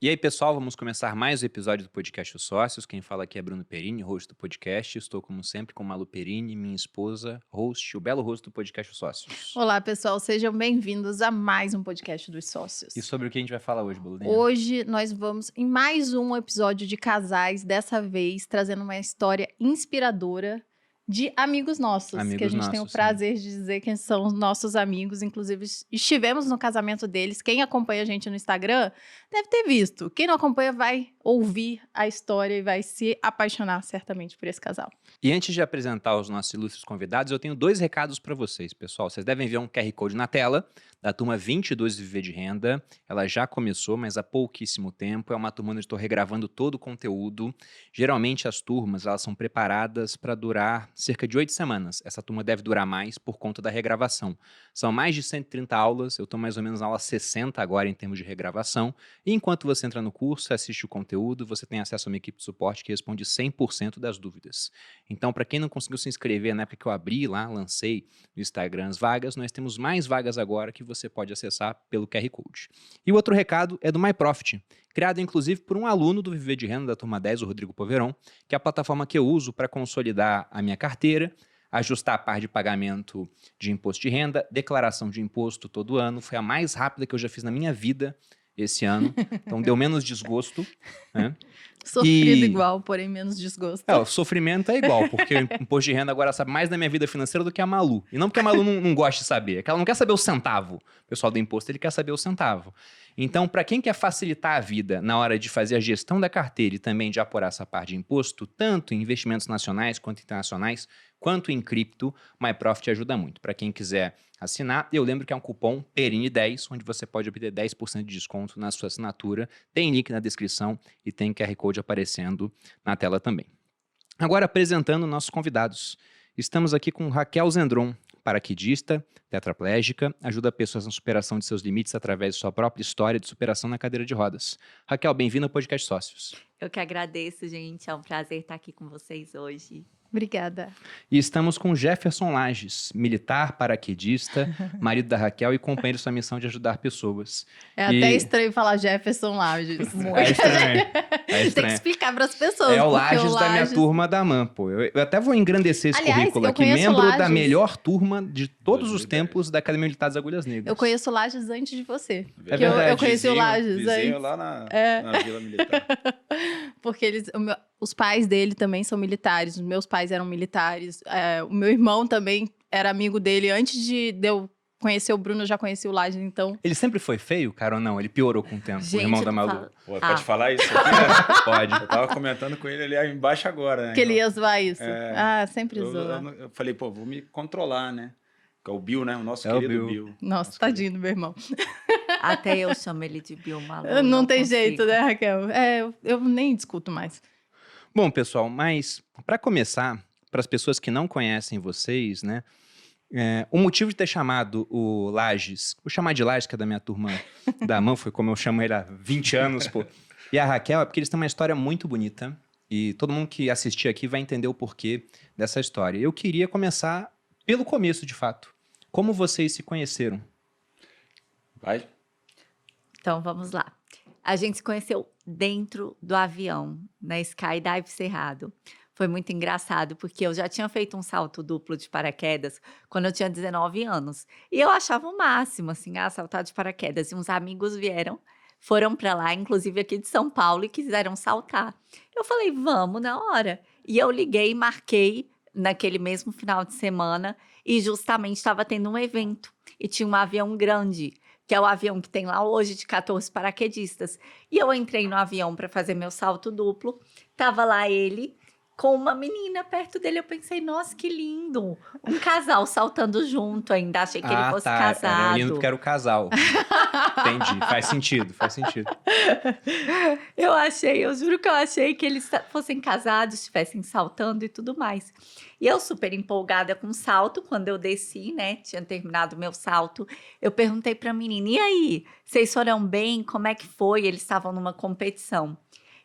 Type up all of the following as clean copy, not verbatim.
E aí, pessoal, vamos começar mais um episódio do podcast Os Sócios. Quem fala aqui é Bruno Perini, host do podcast. Estou, como sempre, com Malu Perini, minha esposa, host, o belo host do podcast Os Sócios. Olá, pessoal, sejam bem-vindos a mais um podcast dos Sócios. E sobre o que a gente vai falar hoje, Boludinha? Hoje nós vamos em mais um episódio de casais, dessa vez trazendo uma história inspiradora de amigos nossos, que a gente tem o prazer de dizer quem são os nossos amigos. Inclusive, estivemos no casamento deles. Quem acompanha a gente no Instagram deve ter visto. Quem não acompanha vai ouvir a história e vai se apaixonar certamente por esse casal. E antes de apresentar os nossos ilustres convidados, eu tenho 2 recados para vocês, pessoal. Vocês devem ver um QR Code na tela da turma 22 de Viver de Renda. Ela já começou, mas há pouquíssimo tempo. É uma turma onde eu estou regravando todo o conteúdo. Geralmente as turmas elas são preparadas para durar cerca de 8 semanas. Essa turma deve durar mais por conta da regravação. São mais de 130 aulas, eu estou mais ou menos na aula 60 agora em termos de regravação. E enquanto você entra no curso, assiste o conteúdo, você tem acesso a uma equipe de suporte que responde 100% das dúvidas. Então, para quem não conseguiu se inscrever na época que eu abri lá, lancei no Instagram as vagas, nós temos mais vagas agora que você pode acessar pelo QR Code. E o outro recado é do MyProfit, criado inclusive por um aluno do Viver de Renda da turma 10, o Rodrigo Poveron, que é a plataforma que eu uso para consolidar a minha carteira, ajustar a par de pagamento de imposto de renda, declaração de imposto todo ano. Foi a mais rápida que eu já fiz na minha vida esse ano, então deu menos desgosto, né? Sofrido igual, porém menos desgosto. O sofrimento é igual, porque o imposto de renda agora sabe mais da minha vida financeira do que a Malu. E não porque a Malu não gosta de saber, é que ela não quer saber o centavo. O pessoal do imposto, ele quer saber o centavo. Então, para quem quer facilitar a vida na hora de fazer a gestão da carteira e também de apurar essa parte de imposto, tanto em investimentos nacionais quanto internacionais, quanto em cripto, o MyProfit ajuda muito. Para quem quiser assinar, eu lembro que é um cupom PERINI10, onde você pode obter 10% de desconto na sua assinatura. Tem link na descrição e tem QR Code aparecendo na tela também. Agora, apresentando nossos convidados. Estamos aqui com Raquel Zendron, paraquedista, tetraplégica, ajuda pessoas na superação de seus limites através de sua própria história de superação na cadeira de rodas. Raquel, bem-vinda ao podcast Sócios. Eu que agradeço, gente. É um prazer estar aqui com vocês hoje. Obrigada. E estamos com Jefferson Lages, militar, paraquedista, marido da Raquel e companheiro de sua missão de ajudar pessoas. Até estranho falar Jefferson Lages. É estranho. Tem que explicar para as pessoas. É o Lages da minha turma da AMAN, pô. Eu até vou engrandecer esse currículo aqui. Membro da melhor turma de todos os tempos da Academia Militar das Agulhas Negras. Eu conheço o Lages antes de você. É verdade. Eu conheci o Lages antes. Lá na Vila Militar. Porque os pais dele também são militares. Os meus pais eram militares. O meu irmão também era amigo dele. Antes de eu conhecer o Bruno, eu já conheci o Lages, então... Ele sempre foi feio, cara, ou não? Ele piorou com o tempo, Gente, o irmão da Malu. Pô, pode falar isso aqui, né? Pode. Eu tava comentando com ele ali embaixo agora, né? Que ele ia zoar isso. Sempre zoa. Eu falei, pô, vou me controlar, né? Que é o Bill, né? O nosso É o querido Bill. Bill. Nossa, tadinho do meu irmão. Até eu chamo ele de Bill Malu. Não tem consigo. jeito, né, Raquel? Eu nem discuto mais. Bom, pessoal, mas para começar, para as pessoas que não conhecem vocês, né? O motivo de ter chamado o Lages, vou chamar de Lages, que é da minha turma da AMAN, foi como eu chamo ele há 20 anos, pô. E a Raquel é porque eles têm uma história muito bonita e todo mundo que assistir aqui vai entender o porquê dessa história. Eu queria começar pelo começo, de fato. Como vocês se conheceram? Vai. Então, vamos lá. A gente se conheceu dentro do avião, na Skydive Cerrado. Foi muito engraçado, porque eu já tinha feito um salto duplo de paraquedas quando eu tinha 19 anos. E eu achava o máximo, assim, saltar de paraquedas. E uns amigos foram para lá, inclusive aqui de São Paulo, e quiseram saltar. Eu falei, vamos na hora. E eu liguei e marquei naquele mesmo final de semana, e justamente estava tendo um evento. E tinha um avião grande, que é o avião que tem lá hoje de 14 paraquedistas. E eu entrei no avião para fazer meu salto duplo. Tava lá ele com uma menina perto dele. Eu pensei, nossa, que lindo. Um casal saltando junto ainda. Achei que ele fosse casado. Era lindo porque era o casal. Entendi. Faz sentido. Eu juro que eu achei que eles fossem casados, estivessem saltando e tudo mais. E eu super empolgada com o salto, quando eu desci, né, tinha terminado o meu salto, eu perguntei pra menina, e aí, vocês foram bem? Como é que foi? Eles estavam numa competição.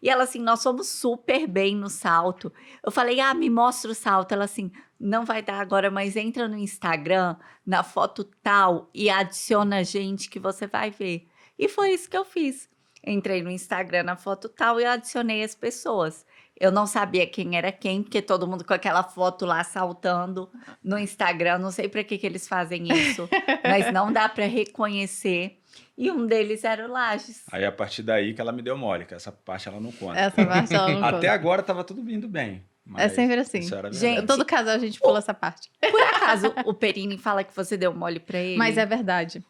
E ela assim, nós fomos super bem no salto. Eu falei, me mostra o salto. Ela assim, não vai dar agora, mas entra no Instagram, na foto tal, e adiciona a gente que você vai ver. E foi isso que eu fiz. Entrei no Instagram na foto tal e adicionei as pessoas. Eu não sabia quem era quem, porque todo mundo com aquela foto lá saltando no Instagram. Não sei para que eles fazem isso, mas não dá para reconhecer. E um deles era o Lages. Aí, a partir daí que ela me deu mole, que essa parte ela não conta. Essa parte ela não conta. Até agora tava tudo indo bem. É sempre assim. Gente, todo casal a gente pula essa parte. Por acaso, o Perini fala que você deu mole pra ele? Mas é verdade.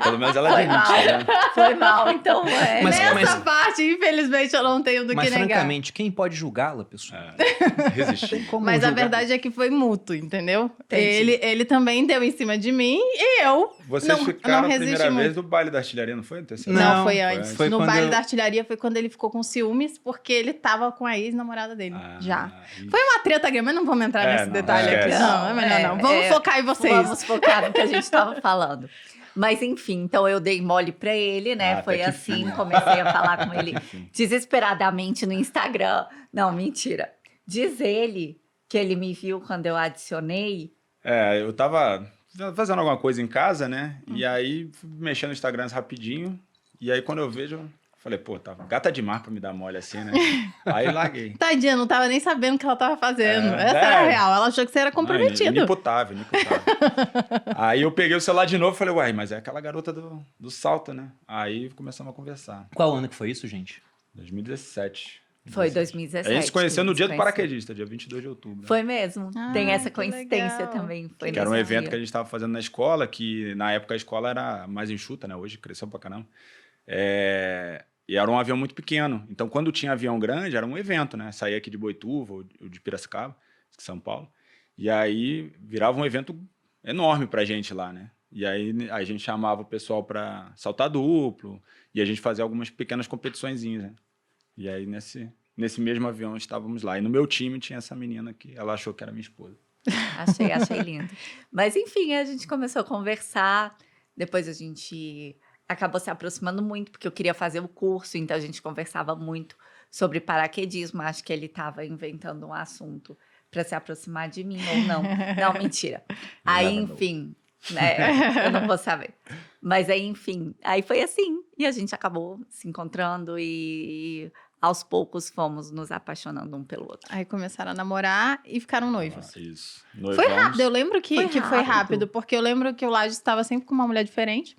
Pelo menos ela admite, né? Foi mal, então Nessa parte, infelizmente, eu não tenho do que negar. Mas, francamente, quem pode julgá-la, pessoal? Resistir. Mas a verdade é que foi mútuo, entendeu? Ele também deu em cima de mim e eu Vocês ficaram a primeira vez no baile da artilharia, não foi? Não, foi antes. Foi no quando baile da artilharia foi quando ele ficou com ciúmes, porque ele tava com a ex-namorada dele, já. Isso. Foi uma treta grande, mas não vamos entrar nesse detalhe aqui. Não, é melhor não. Vamos focar em vocês. Vamos focar no que a gente tava falando. Mas enfim, então eu dei mole pra ele, né? Foi assim, comecei a falar com ele desesperadamente no Instagram. Não, mentira. Diz ele que ele me viu quando eu adicionei. Eu tava fazendo alguma coisa em casa, né? E aí, fui mexendo no Instagram rapidinho. E aí, quando eu vejo, falei, pô, tá gata demais pra me dar mole assim, né? Aí, larguei. Tadinha, não tava nem sabendo o que ela tava fazendo. Essa era a real. Ela achou que você era comprometido. Inimputável. Aí, eu peguei o celular de novo e falei, uai, mas é aquela garota do salto, né? Aí, começamos a conversar. Qual ano que foi isso, gente? 2017. Foi 2017. A gente se conheceu no dia do paraquedista, dia 22 de outubro. Foi mesmo. Tem essa coincidência legal. também. Foi que era um evento dia. que a gente estava fazendo na escola, que na época a escola era mais enxuta, né? Hoje cresceu pra caramba. E era um avião muito pequeno. Então, quando tinha avião grande, era um evento, né? Saía aqui de Boituva ou de Piracicaba, São Paulo. E aí virava um evento enorme pra gente lá, né? E aí a gente chamava o pessoal pra saltar duplo e a gente fazia algumas pequenas competiçõezinhas, né? E aí, nesse mesmo avião, estávamos lá. E no meu time tinha essa menina que ela achou que era minha esposa. Achei lindo. Mas, enfim, a gente começou a conversar. Depois a gente acabou se aproximando muito, porque eu queria fazer o curso. Então, a gente conversava muito sobre paraquedismo. Acho que ele estava inventando um assunto para se aproximar de mim ou não. Não, mentira. Aí, enfim... eu não vou saber. Mas aí, enfim, aí foi assim. E a gente acabou se encontrando e aos poucos fomos nos apaixonando um pelo outro. Aí começaram a namorar e ficaram noivos. Isso. Foi rápido, eu lembro que foi rápido, porque eu lembro que o Lages estava sempre com uma mulher diferente.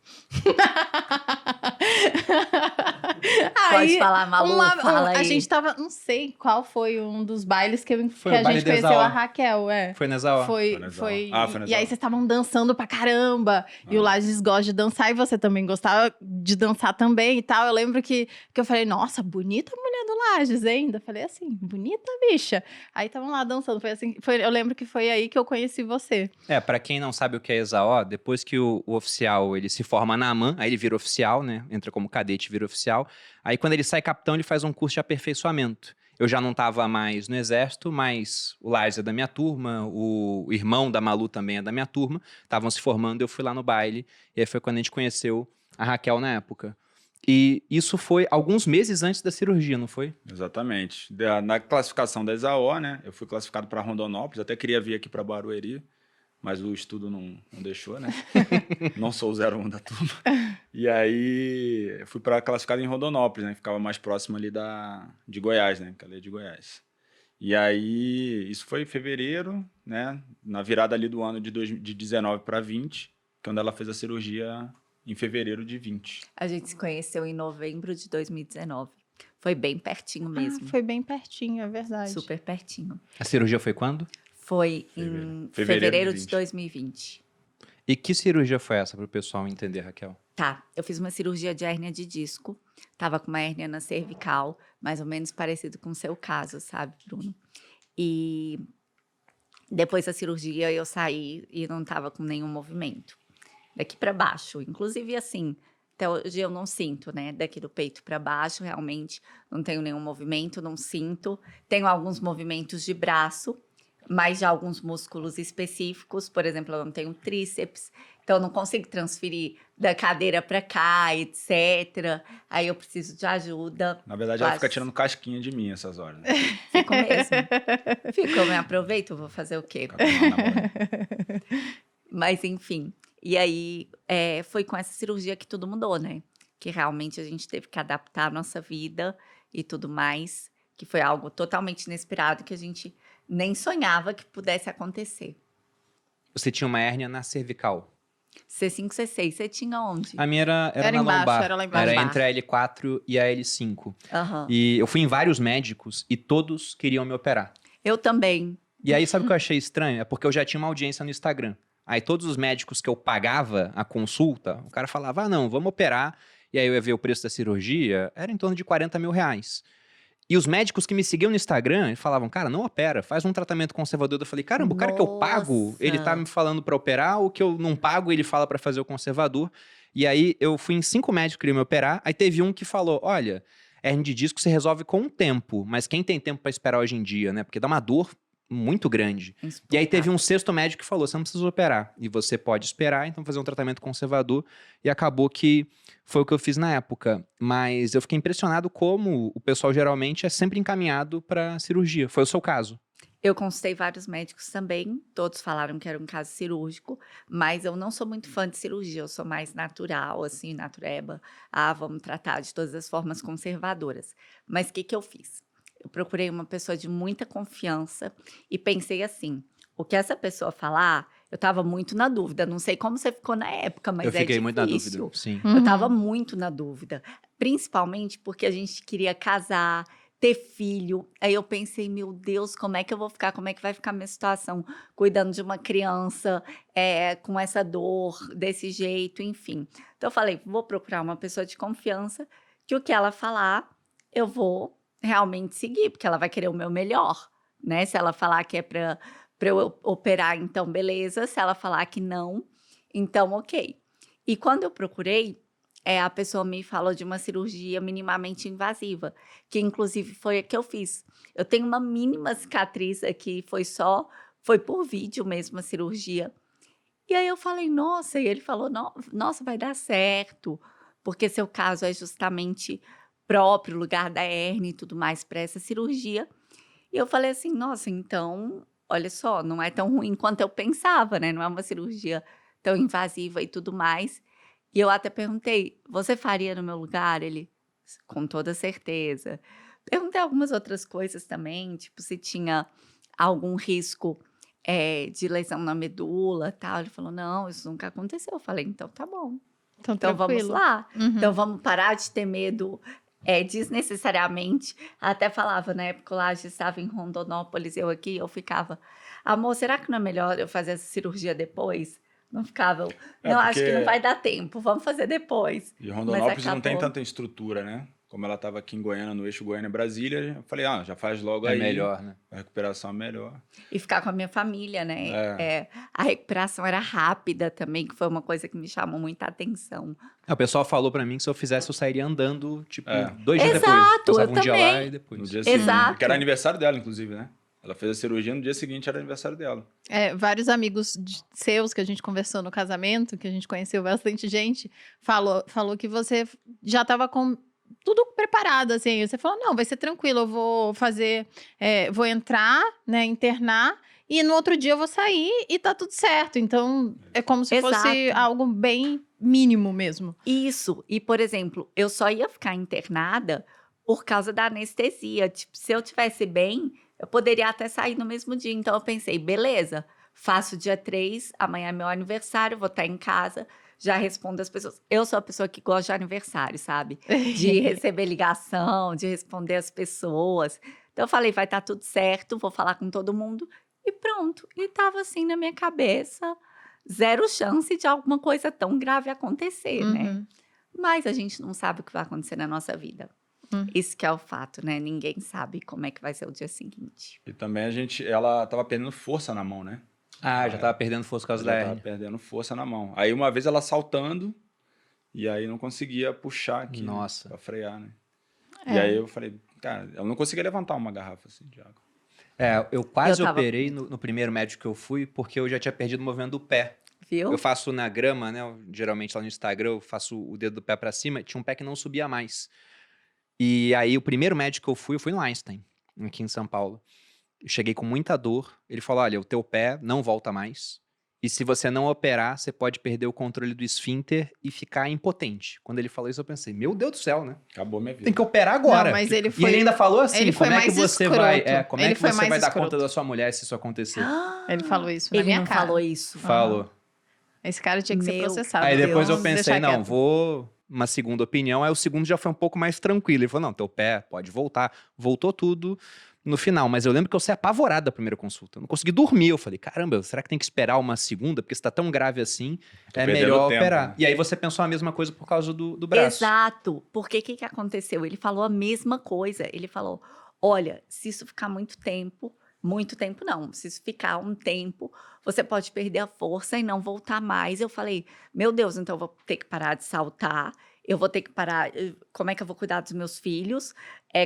Pode falar, Malu, fala aí. A gente tava, não sei qual foi um dos bailes que a gente conheceu a Raquel, Foi na Zaó. Foi. Foi E aí vocês estavam dançando pra caramba, e o Lages gosta de dançar, e você também gostava de dançar também e tal. Eu lembro que eu falei, nossa, bonita a mulher do Lages ainda. Falei assim, bonita bicha. Aí estavam lá dançando, foi assim, eu lembro que foi aí que eu conheci você. Pra quem não sabe o que é Exaó, depois que o oficial ele se forma na AMAN, aí ele vira oficial, né? Entra como cadete e vira oficial. Aí quando ele sai capitão, ele faz um curso de aperfeiçoamento. Eu já não estava mais no exército, mas o Lars é da minha turma, o irmão da Malu também é da minha turma. Estavam se formando, eu fui lá no baile. E aí foi quando a gente conheceu a Raquel na época. E isso foi alguns meses antes da cirurgia, não foi? Exatamente. Na classificação da Exaó, né? Eu fui classificado para Rondonópolis, até queria vir aqui para Barueri, mas o estudo não deixou, né? Não sou o 01 da turma. E aí, eu fui para classificado em Rondonópolis, né? Ficava mais próximo ali de Goiás, né? Que é de Goiás. E aí, isso foi em fevereiro, né? Na virada ali do ano de 19 para 20, quando ela fez a cirurgia em fevereiro de 20. A gente se conheceu em novembro de 2019. Foi bem pertinho mesmo. Foi bem pertinho, é verdade. Super pertinho. A cirurgia foi quando? Foi em fevereiro de 2020. E que cirurgia foi essa para o pessoal entender, Raquel? Tá, eu fiz uma cirurgia de hérnia de disco. Tava com uma hérnia na cervical, mais ou menos parecido com o seu caso, sabe, Bruno? E depois da cirurgia eu saí e não tava com nenhum movimento. Daqui para baixo, inclusive assim, até hoje eu não sinto, né? Daqui do peito para baixo, realmente não tenho nenhum movimento, não sinto. Tenho alguns movimentos de braço, mas já alguns músculos específicos, por exemplo, eu não tenho tríceps, então eu não consigo transferir da cadeira para cá, etc. Aí eu preciso de ajuda. Na verdade, ela fica tirando casquinha de mim essas horas, né? Fico mesmo. Fico, eu me aproveito, vou fazer o quê? Mas enfim, e aí foi com essa cirurgia que tudo mudou, né? que realmente a gente teve que adaptar a nossa vida e tudo mais, que foi algo totalmente inesperado, que a gente nem sonhava que pudesse acontecer. Você tinha uma hérnia na cervical? C5, C6, você tinha onde? A minha era Era na embaixo, lombar. era lá embaixo. Era entre a L4 e a L5. Aham. E eu fui em vários médicos e todos queriam me operar. Eu também. E aí, sabe o que eu achei estranho? É porque eu já tinha uma audiência no Instagram. Aí todos os médicos que eu pagava a consulta, o cara falava, não, vamos operar. E aí eu ia ver o preço da cirurgia, era em torno de 40 mil reais. E os médicos que me seguiam no Instagram falavam, cara, não opera, faz um tratamento conservador. Eu falei, caramba, o cara que eu pago, ele tá me falando pra operar, o que eu não pago, ele fala pra fazer o conservador. E aí eu fui em 5 médicos que queriam me operar, aí teve um que falou, olha, hernia de disco se resolve com o tempo, mas quem tem tempo pra esperar hoje em dia, né? Porque dá uma dor muito grande. E aí teve um 6º médico que falou, você não precisa operar, e você pode esperar, então fazer um tratamento conservador, e acabou que foi o que eu fiz na época. Mas eu fiquei impressionado como o pessoal geralmente é sempre encaminhado para cirurgia. Foi o seu caso? Eu consultei vários médicos também, todos falaram que era um caso cirúrgico, mas eu não sou muito fã de cirurgia, eu sou mais natural, assim, natureba. Vamos tratar de todas as formas conservadoras. Mas o que eu fiz? Eu procurei uma pessoa de muita confiança e pensei assim, o que essa pessoa falar, eu estava muito na dúvida. Não sei como você ficou na época, mas eu fiquei muito na dúvida, sim. Eu estava muito na dúvida, principalmente porque a gente queria casar, ter filho. Aí eu pensei, meu Deus, como é que eu vou ficar? Como é que vai ficar a minha situação cuidando de uma criança com essa dor, desse jeito, enfim. Então eu falei, vou procurar uma pessoa de confiança que o que ela falar, eu vou realmente seguir, porque ela vai querer o meu melhor, né? Se ela falar que é para eu operar, então beleza. Se ela falar que não, então ok. E quando eu procurei, a pessoa me falou de uma cirurgia minimamente invasiva, que inclusive foi a que eu fiz. Eu tenho uma mínima cicatriz aqui, foi por vídeo mesmo a cirurgia. E aí eu falei, nossa, e ele falou, nossa, vai dar certo, porque seu caso é justamente próprio lugar da hérnia e tudo mais para essa cirurgia. E eu falei assim, nossa, então, olha só, não é tão ruim quanto eu pensava, né? Não é uma cirurgia tão invasiva e tudo mais. E eu até perguntei, você faria no meu lugar? Ele, com toda certeza. Perguntei algumas outras coisas também, tipo se tinha algum risco de lesão na medula, tal. Ele falou, não, isso nunca aconteceu. Eu falei, então tá bom. Então vamos lá. Então vamos parar de ter medo desnecessariamente. Até falava, na época lá, a gente estava em Rondonópolis, eu aqui, eu ficava, amor, será que não é melhor eu fazer essa cirurgia depois? Não ficava, não, acho que não vai dar tempo, vamos fazer depois. E Rondonópolis não tem tanta estrutura, né? Como ela estava aqui em Goiânia, no eixo Goiânia-Brasília, eu falei, já faz logo aí. É melhor, né? A recuperação é melhor. E ficar com a minha família, né? A recuperação era rápida também, que foi uma coisa que me chamou muita atenção. O pessoal falou pra mim que se eu fizesse, eu sairia andando, tipo, 2 dias depois. Exato, Passava eu um dia também. lá e depois. No dia seguinte, que era aniversário dela, inclusive, né? Ela fez a cirurgia, no dia seguinte era aniversário dela. Vários amigos seus que a gente conversou no casamento, que a gente conheceu bastante gente, falou que você já estava com tudo preparado, assim. Você falou, não, vai ser tranquilo, eu vou fazer, vou entrar, né, internar, e no outro dia eu vou sair e tá tudo certo. Então, é como se fosse algo bem mínimo mesmo. Isso. E, por exemplo, eu só ia ficar internada por causa da anestesia. Tipo, se eu tivesse bem, eu poderia até sair no mesmo dia. Então, eu pensei, beleza, faço dia 3, amanhã é meu aniversário, vou estar em casa, já respondo as pessoas. Eu sou a pessoa que gosta de aniversário, sabe? De receber ligação, de responder as pessoas. Então, eu falei, vai estar tudo certo, vou falar com todo mundo. E pronto. E tava assim na minha cabeça, 0 chance de alguma coisa tão grave acontecer, né? Mas a gente não sabe o que vai acontecer na nossa vida. Isso que é o fato, né? Ninguém sabe como é que vai ser o dia seguinte. E também ela tava perdendo força na mão, né? Já tava perdendo força por causa da hérnia. Tava perdendo força na mão. Aí uma vez ela saltando, e aí não conseguia puxar aqui. Nossa. Pra frear, né? E aí eu falei, cara, eu não conseguia levantar uma garrafa assim de água. Eu quase operei no primeiro médico que eu fui, porque eu já tinha perdido o movimento do pé. Viu? Eu faço na grama, né? Geralmente lá no Instagram, eu faço o dedo do pé pra cima, tinha um pé que não subia mais. E aí, o primeiro médico que eu fui no Einstein, aqui em São Paulo. Eu cheguei com muita dor. Ele falou, olha, o teu pé não volta mais. E se você não operar, você pode perder o controle do esfíncter e ficar impotente. Quando ele falou isso, eu pensei, meu Deus do céu, né? Acabou minha vida. Tem que operar agora. Não, mas ele E foi... ele ainda falou assim, ele foi como é que mais você escroto. vai... como é Ele que foi você mais vai dar escroto. conta da sua mulher se isso acontecer? Ele falou isso na Ele minha não cara. falou isso. Falou. Esse cara tinha que ser Meu processado. Aí depois eu Vamos pensei, deixar não, quieto. vou... Uma segunda opinião, aí o segundo já foi um pouco mais tranquilo. Ele falou, não, teu pé pode voltar. Voltou tudo no final. Mas eu lembro que eu saí apavorado da primeira consulta. Eu não consegui dormir. Eu falei, caramba, será que tem que esperar uma segunda? Porque se tá tão grave assim, é melhor tempo, operar. né? E aí você pensou a mesma coisa por causa do braço. Exato. Porque o que aconteceu? Ele falou a mesma coisa. Ele falou, olha, se isso ficar muito tempo não, se isso ficar um tempo, você pode perder a força e não voltar mais. Eu falei, meu Deus, então eu vou ter que parar de saltar, eu vou ter que parar, como é que eu vou cuidar dos meus filhos?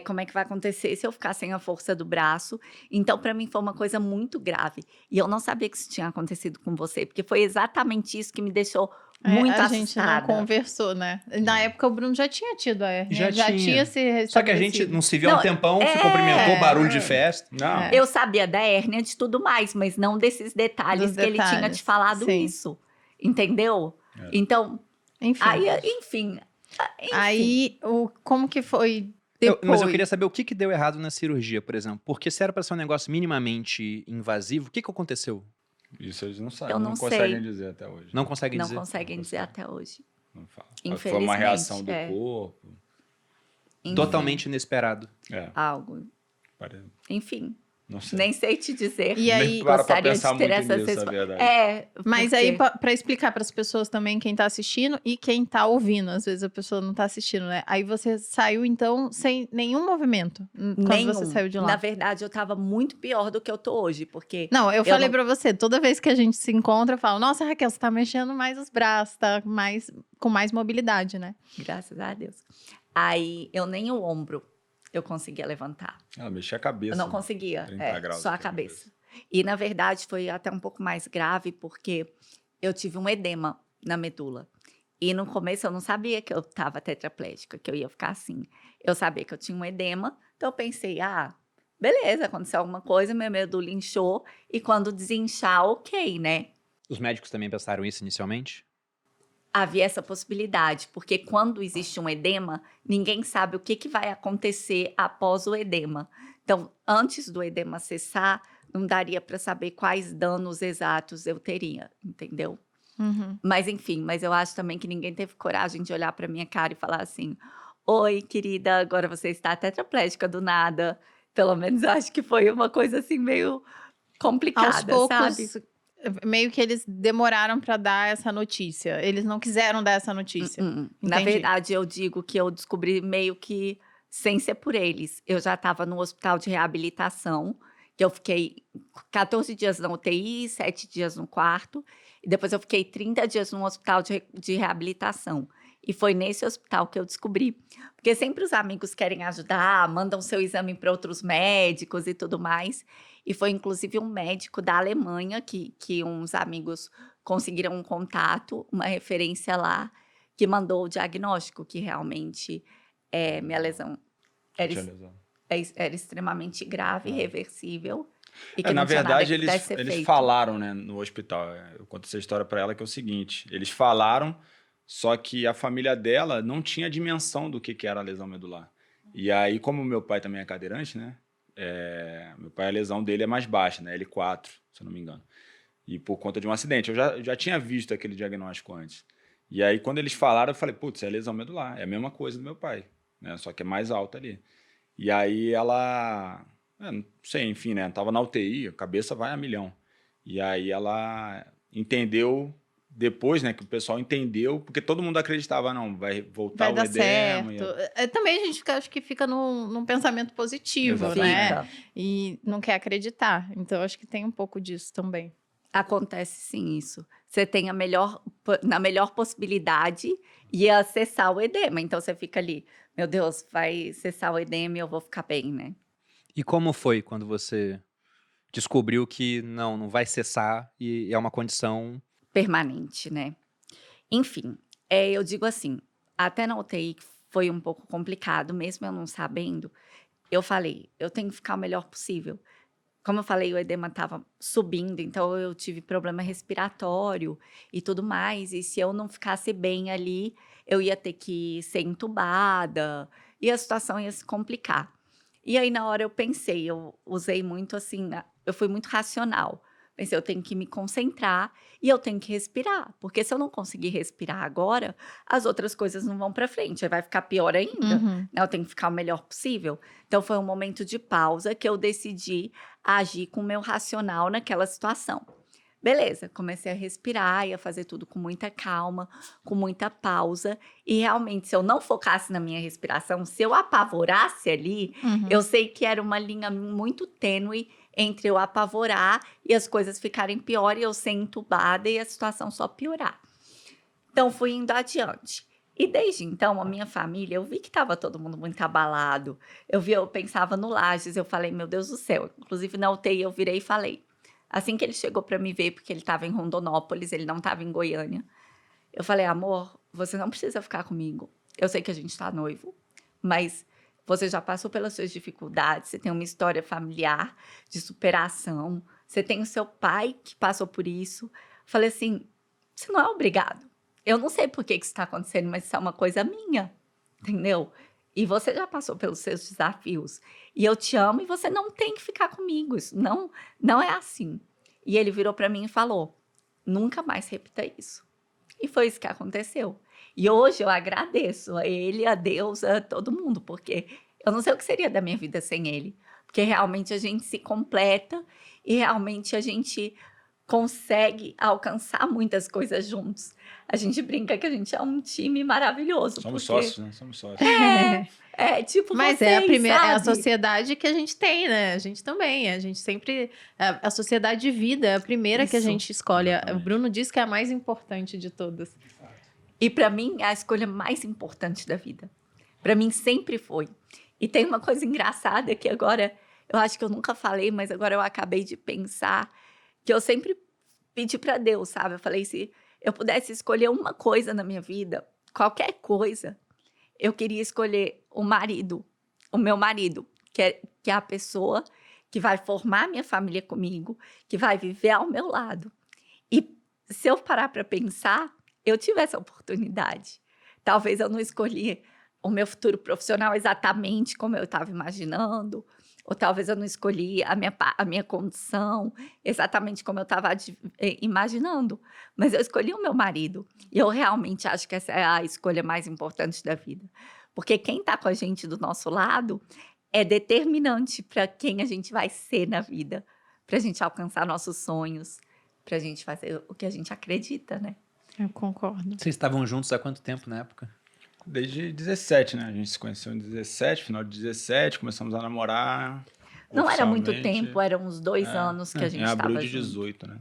Como é que vai acontecer se eu ficar sem a força do braço? Então, para mim, foi uma coisa muito grave. E eu não sabia que isso tinha acontecido com você, porque foi exatamente isso que me deixou muito a assustada. gente não conversou, né? Na época, o Bruno já tinha tido a hérnia. Já tinha. se restabelecido. Só que a gente não se viu há um tempão, se cumprimentou, barulho de festa. Não. É. Eu sabia da hérnia de tudo mais, mas não desses detalhes Dos que ele tinha detalhes, te falado sim. isso. Entendeu? É. Então, Enfim. enfim. Aí, como que foi depois? Mas eu queria saber o que deu errado na cirurgia, por exemplo. Porque se era pra ser um negócio minimamente invasivo, o que aconteceu? Isso eles não sabem, Eu não conseguem sei. dizer até hoje. Não conseguem Não dizer? conseguem dizer até hoje. Não fala. Foi Infelizmente, uma reação do é. corpo. Enfim, Totalmente inesperado. algo. Parece. Enfim, Não sei. nem sei te dizer. E aí, Nem para pra gostaria pensar de ter muito essas nisso, respostas. é verdade. Mas porque- aí, para explicar para as pessoas também, quem tá assistindo e quem tá ouvindo, às vezes a pessoa não tá assistindo, né? Aí você saiu, então, sem nenhum movimento, quando nenhum. você saiu de lá. Na verdade, eu tava muito pior do que eu tô hoje, porque Não, eu falei não- pra você, toda vez que a gente se encontra, eu falo, nossa, Raquel, você tá mexendo mais os braços, tá com mais mobilidade, né? graças a Deus. Aí, eu nem o ombro eu conseguia levantar. Ela mexia a cabeça. Eu não conseguia, 30 graus só a de cabeça. E, na verdade, foi até um pouco mais grave, porque eu tive um edema na medula. E, no começo, eu não sabia que eu estava tetraplégica, que eu ia ficar assim. Eu sabia que eu tinha um edema, então eu pensei, beleza, aconteceu alguma coisa, minha medula inchou, e quando desinchar, ok, né? Os médicos também pensaram isso inicialmente? Havia essa possibilidade, porque quando existe um edema, ninguém sabe o que vai acontecer após o edema. Então, antes do edema cessar, não daria para saber quais danos exatos eu teria, entendeu? Uhum. Mas enfim, eu acho também que ninguém teve coragem de olhar para minha cara e falar assim: oi, querida, agora você está tetraplégica do nada. Pelo menos eu acho que foi uma coisa assim meio complicada, Aos poucos, sabe? meio que eles demoraram pra dar essa notícia. Eles não quiseram dar essa notícia. Na Entendi. verdade, eu digo que eu descobri meio que sem ser por eles. Eu já estava no hospital de reabilitação, que eu fiquei 14 dias na UTI, 7 dias no quarto, e depois eu fiquei 30 dias no hospital de reabilitação. E foi nesse hospital que eu descobri. Porque sempre os amigos querem ajudar, mandam seu exame para outros médicos e tudo mais. E foi inclusive um médico da Alemanha que uns amigos conseguiram um contato, uma referência lá, que mandou o diagnóstico, que realmente minha lesão era extremamente grave, irreversível. E que Na não tinha nada verdade, que pudesse ser eles feito. falaram, né, no hospital. Eu conto essa história pra ela, que é o seguinte. Eles falaram, só que a família dela não tinha dimensão do que era a lesão medular. E aí, como meu pai também é cadeirante, né? Meu pai, a lesão dele é mais baixa, né? L4, se eu não me engano. E por conta de um acidente. Eu já tinha visto aquele diagnóstico antes. E aí, quando eles falaram, eu falei, putz, é lesão medular. É a mesma coisa do meu pai, né? Só que é mais alta ali. E aí ela... não sei, enfim, né? Tava na UTI, a cabeça vai a milhão. E aí ela entendeu depois, né? Que o pessoal entendeu, porque todo mundo acreditava, não, vai voltar Vai o dar edema. certo. Também a gente acho que fica num pensamento positivo, Exatamente. né? Fica. E não quer acreditar. Então, acho que tem um pouco disso também. Acontece sim isso. Você tem na melhor possibilidade ia cessar o edema. Então você fica ali, meu Deus, vai cessar o edema e eu vou ficar bem, né? E como foi quando você descobriu que não vai cessar e é uma condição... Permanente, né? Enfim, eu digo assim, até na UTI foi um pouco complicado, mesmo eu não sabendo, eu falei, eu tenho que ficar o melhor possível. como eu falei, o edema estava subindo, então eu tive problema respiratório e tudo mais. E se eu não ficasse bem ali, eu ia ter que ser entubada e a situação ia se complicar. E aí, na hora, eu pensei, eu usei muito assim, eu fui muito racional. Pensei, eu tenho que me concentrar e eu tenho que respirar. Porque se eu não conseguir respirar agora, as outras coisas não vão para frente. Aí vai ficar pior ainda. Uhum. Eu tenho que ficar o melhor possível. Então, foi um momento de pausa que eu decidi agir com o meu racional naquela situação. Beleza, comecei a respirar e a fazer tudo com muita calma, com muita pausa. E realmente, se eu não focasse na minha respiração, se eu apavorasse ali, eu sei que era uma linha muito tênue entre eu apavorar e as coisas ficarem pior e eu ser entubada e a situação só piorar. Então, fui indo adiante. E desde então, a minha família, eu vi que estava todo mundo muito abalado. Eu pensava no Lages, eu falei, meu Deus do céu. Inclusive, na UTI, eu virei e falei. Assim que ele chegou para me ver, porque ele estava em Rondonópolis, ele não estava em Goiânia, eu falei, amor, você não precisa ficar comigo. Eu sei que a gente está noivo, mas você já passou pelas suas dificuldades, você tem uma história familiar de superação, você tem o seu pai que passou por isso. Falei assim, você não é obrigado. Eu não sei por que isso está acontecendo, mas isso é uma coisa minha, entendeu? E você já passou pelos seus desafios. E eu te amo e você não tem que ficar comigo. Isso não é assim. E ele virou para mim e falou, nunca mais repita isso. E foi isso que aconteceu. E hoje eu agradeço a ele, a Deus, a todo mundo, porque eu não sei o que seria da minha vida sem ele. Porque realmente a gente se completa e realmente a gente consegue alcançar muitas coisas juntos. A gente brinca que a gente é um time maravilhoso. Somos porque... sócios, né? Somos sócios. Tipo Mas vocês, é a primeira, é a sabe? sociedade que a gente tem, né? A gente também, a gente sempre... A sociedade de vida é a primeira que a Isso. gente escolhe. Exatamente. O Bruno disse que é a mais importante de todas. E para mim, é a escolha mais importante da vida. Para mim, sempre foi. E tem uma coisa engraçada que agora, eu acho que eu nunca falei, mas agora eu acabei de pensar, que eu sempre pedi para Deus, sabe? Eu falei, se eu pudesse escolher uma coisa na minha vida, qualquer coisa, eu queria escolher o meu marido, que é a pessoa que vai formar minha família comigo, que vai viver ao meu lado. E se eu parar para pensar, eu tive essa oportunidade. Talvez eu não escolhi o meu futuro profissional exatamente como eu estava imaginando, ou talvez eu não escolhi a minha condição exatamente como eu estava imaginando, mas eu escolhi o meu marido. E eu realmente acho que essa é a escolha mais importante da vida. Porque quem está com a gente do nosso lado é determinante para quem a gente vai ser na vida, para a gente alcançar nossos sonhos, para a gente fazer o que a gente acredita, né? Eu concordo. Vocês estavam juntos há quanto tempo na época? Desde 17, né? A gente se conheceu em 17, final de 17, começamos a namorar. Não era muito oficialmente tempo, eram uns 2 anos que a gente em estava abril de junto. 18, né?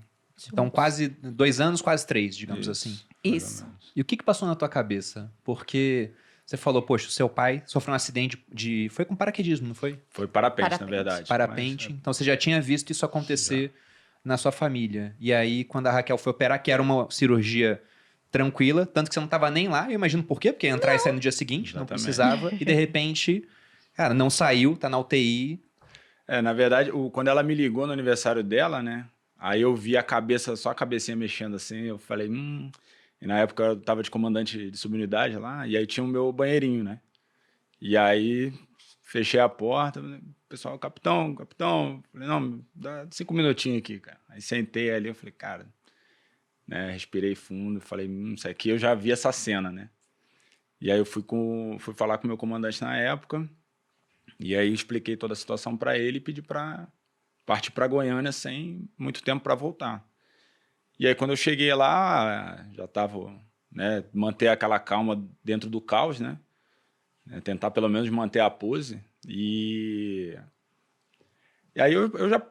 Então, quase 2 anos, quase 3, digamos assim. mais Isso. ou menos. E o que passou na tua cabeça? Porque você falou, poxa, o seu pai sofreu um acidente de... Foi com paraquedismo, não foi? Foi parapente, Parapente. na verdade. Parapente. Mas, Então, você já tinha visto isso acontecer na sua família. E aí, quando a Raquel foi operar, que era uma cirurgia tranquila, tanto que você não estava nem lá, eu imagino por quê, porque ia entrar e sair no dia seguinte, não Exatamente. precisava, e de repente, cara, não saiu, tá na UTI. na verdade, quando ela me ligou no aniversário dela, né? Aí eu vi a cabeça, só a cabecinha mexendo assim, eu falei, E na época eu tava de comandante de subunidade lá, e aí tinha o meu banheirinho, né? E aí fechei a porta, o pessoal, capitão, falei, não, dá 5 minutinhos aqui, cara. Aí sentei ali, eu falei, cara, né, respirei fundo, falei, isso aqui eu já vi essa cena, né? E aí eu fui falar com o meu comandante na época, e aí expliquei toda a situação para ele e pedi para partir para Goiânia sem muito tempo para voltar. E aí quando eu cheguei lá, já tava, né, manter aquela calma dentro do caos, né? Tentar pelo menos manter a pose. E aí eu já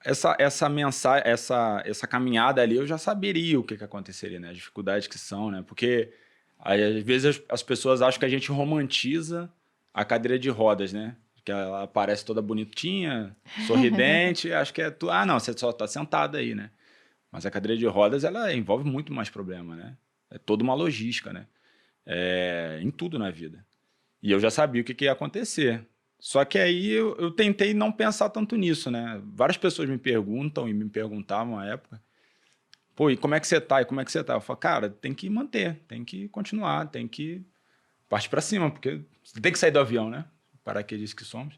essa caminhada ali, eu já saberia o que aconteceria, né? As dificuldades que são, né? Porque aí, às vezes as pessoas acham que a gente romantiza a cadeira de rodas, né? Que ela aparece toda bonitinha, sorridente, acho que é tu. Ah, não, você só tá sentado aí, né? Mas a cadeira de rodas, ela envolve muito mais problema, né? É toda uma logística, né? Em tudo na vida. E eu já sabia o que ia acontecer. Só que aí eu tentei não pensar tanto nisso, né? Várias pessoas me perguntam e me perguntavam na época, pô, e como é que você tá? E como é que você tá? Eu falo, cara, tem que manter, tem que continuar, tem que partir para cima, porque você tem que sair do avião, né? Paraquedistas que somos.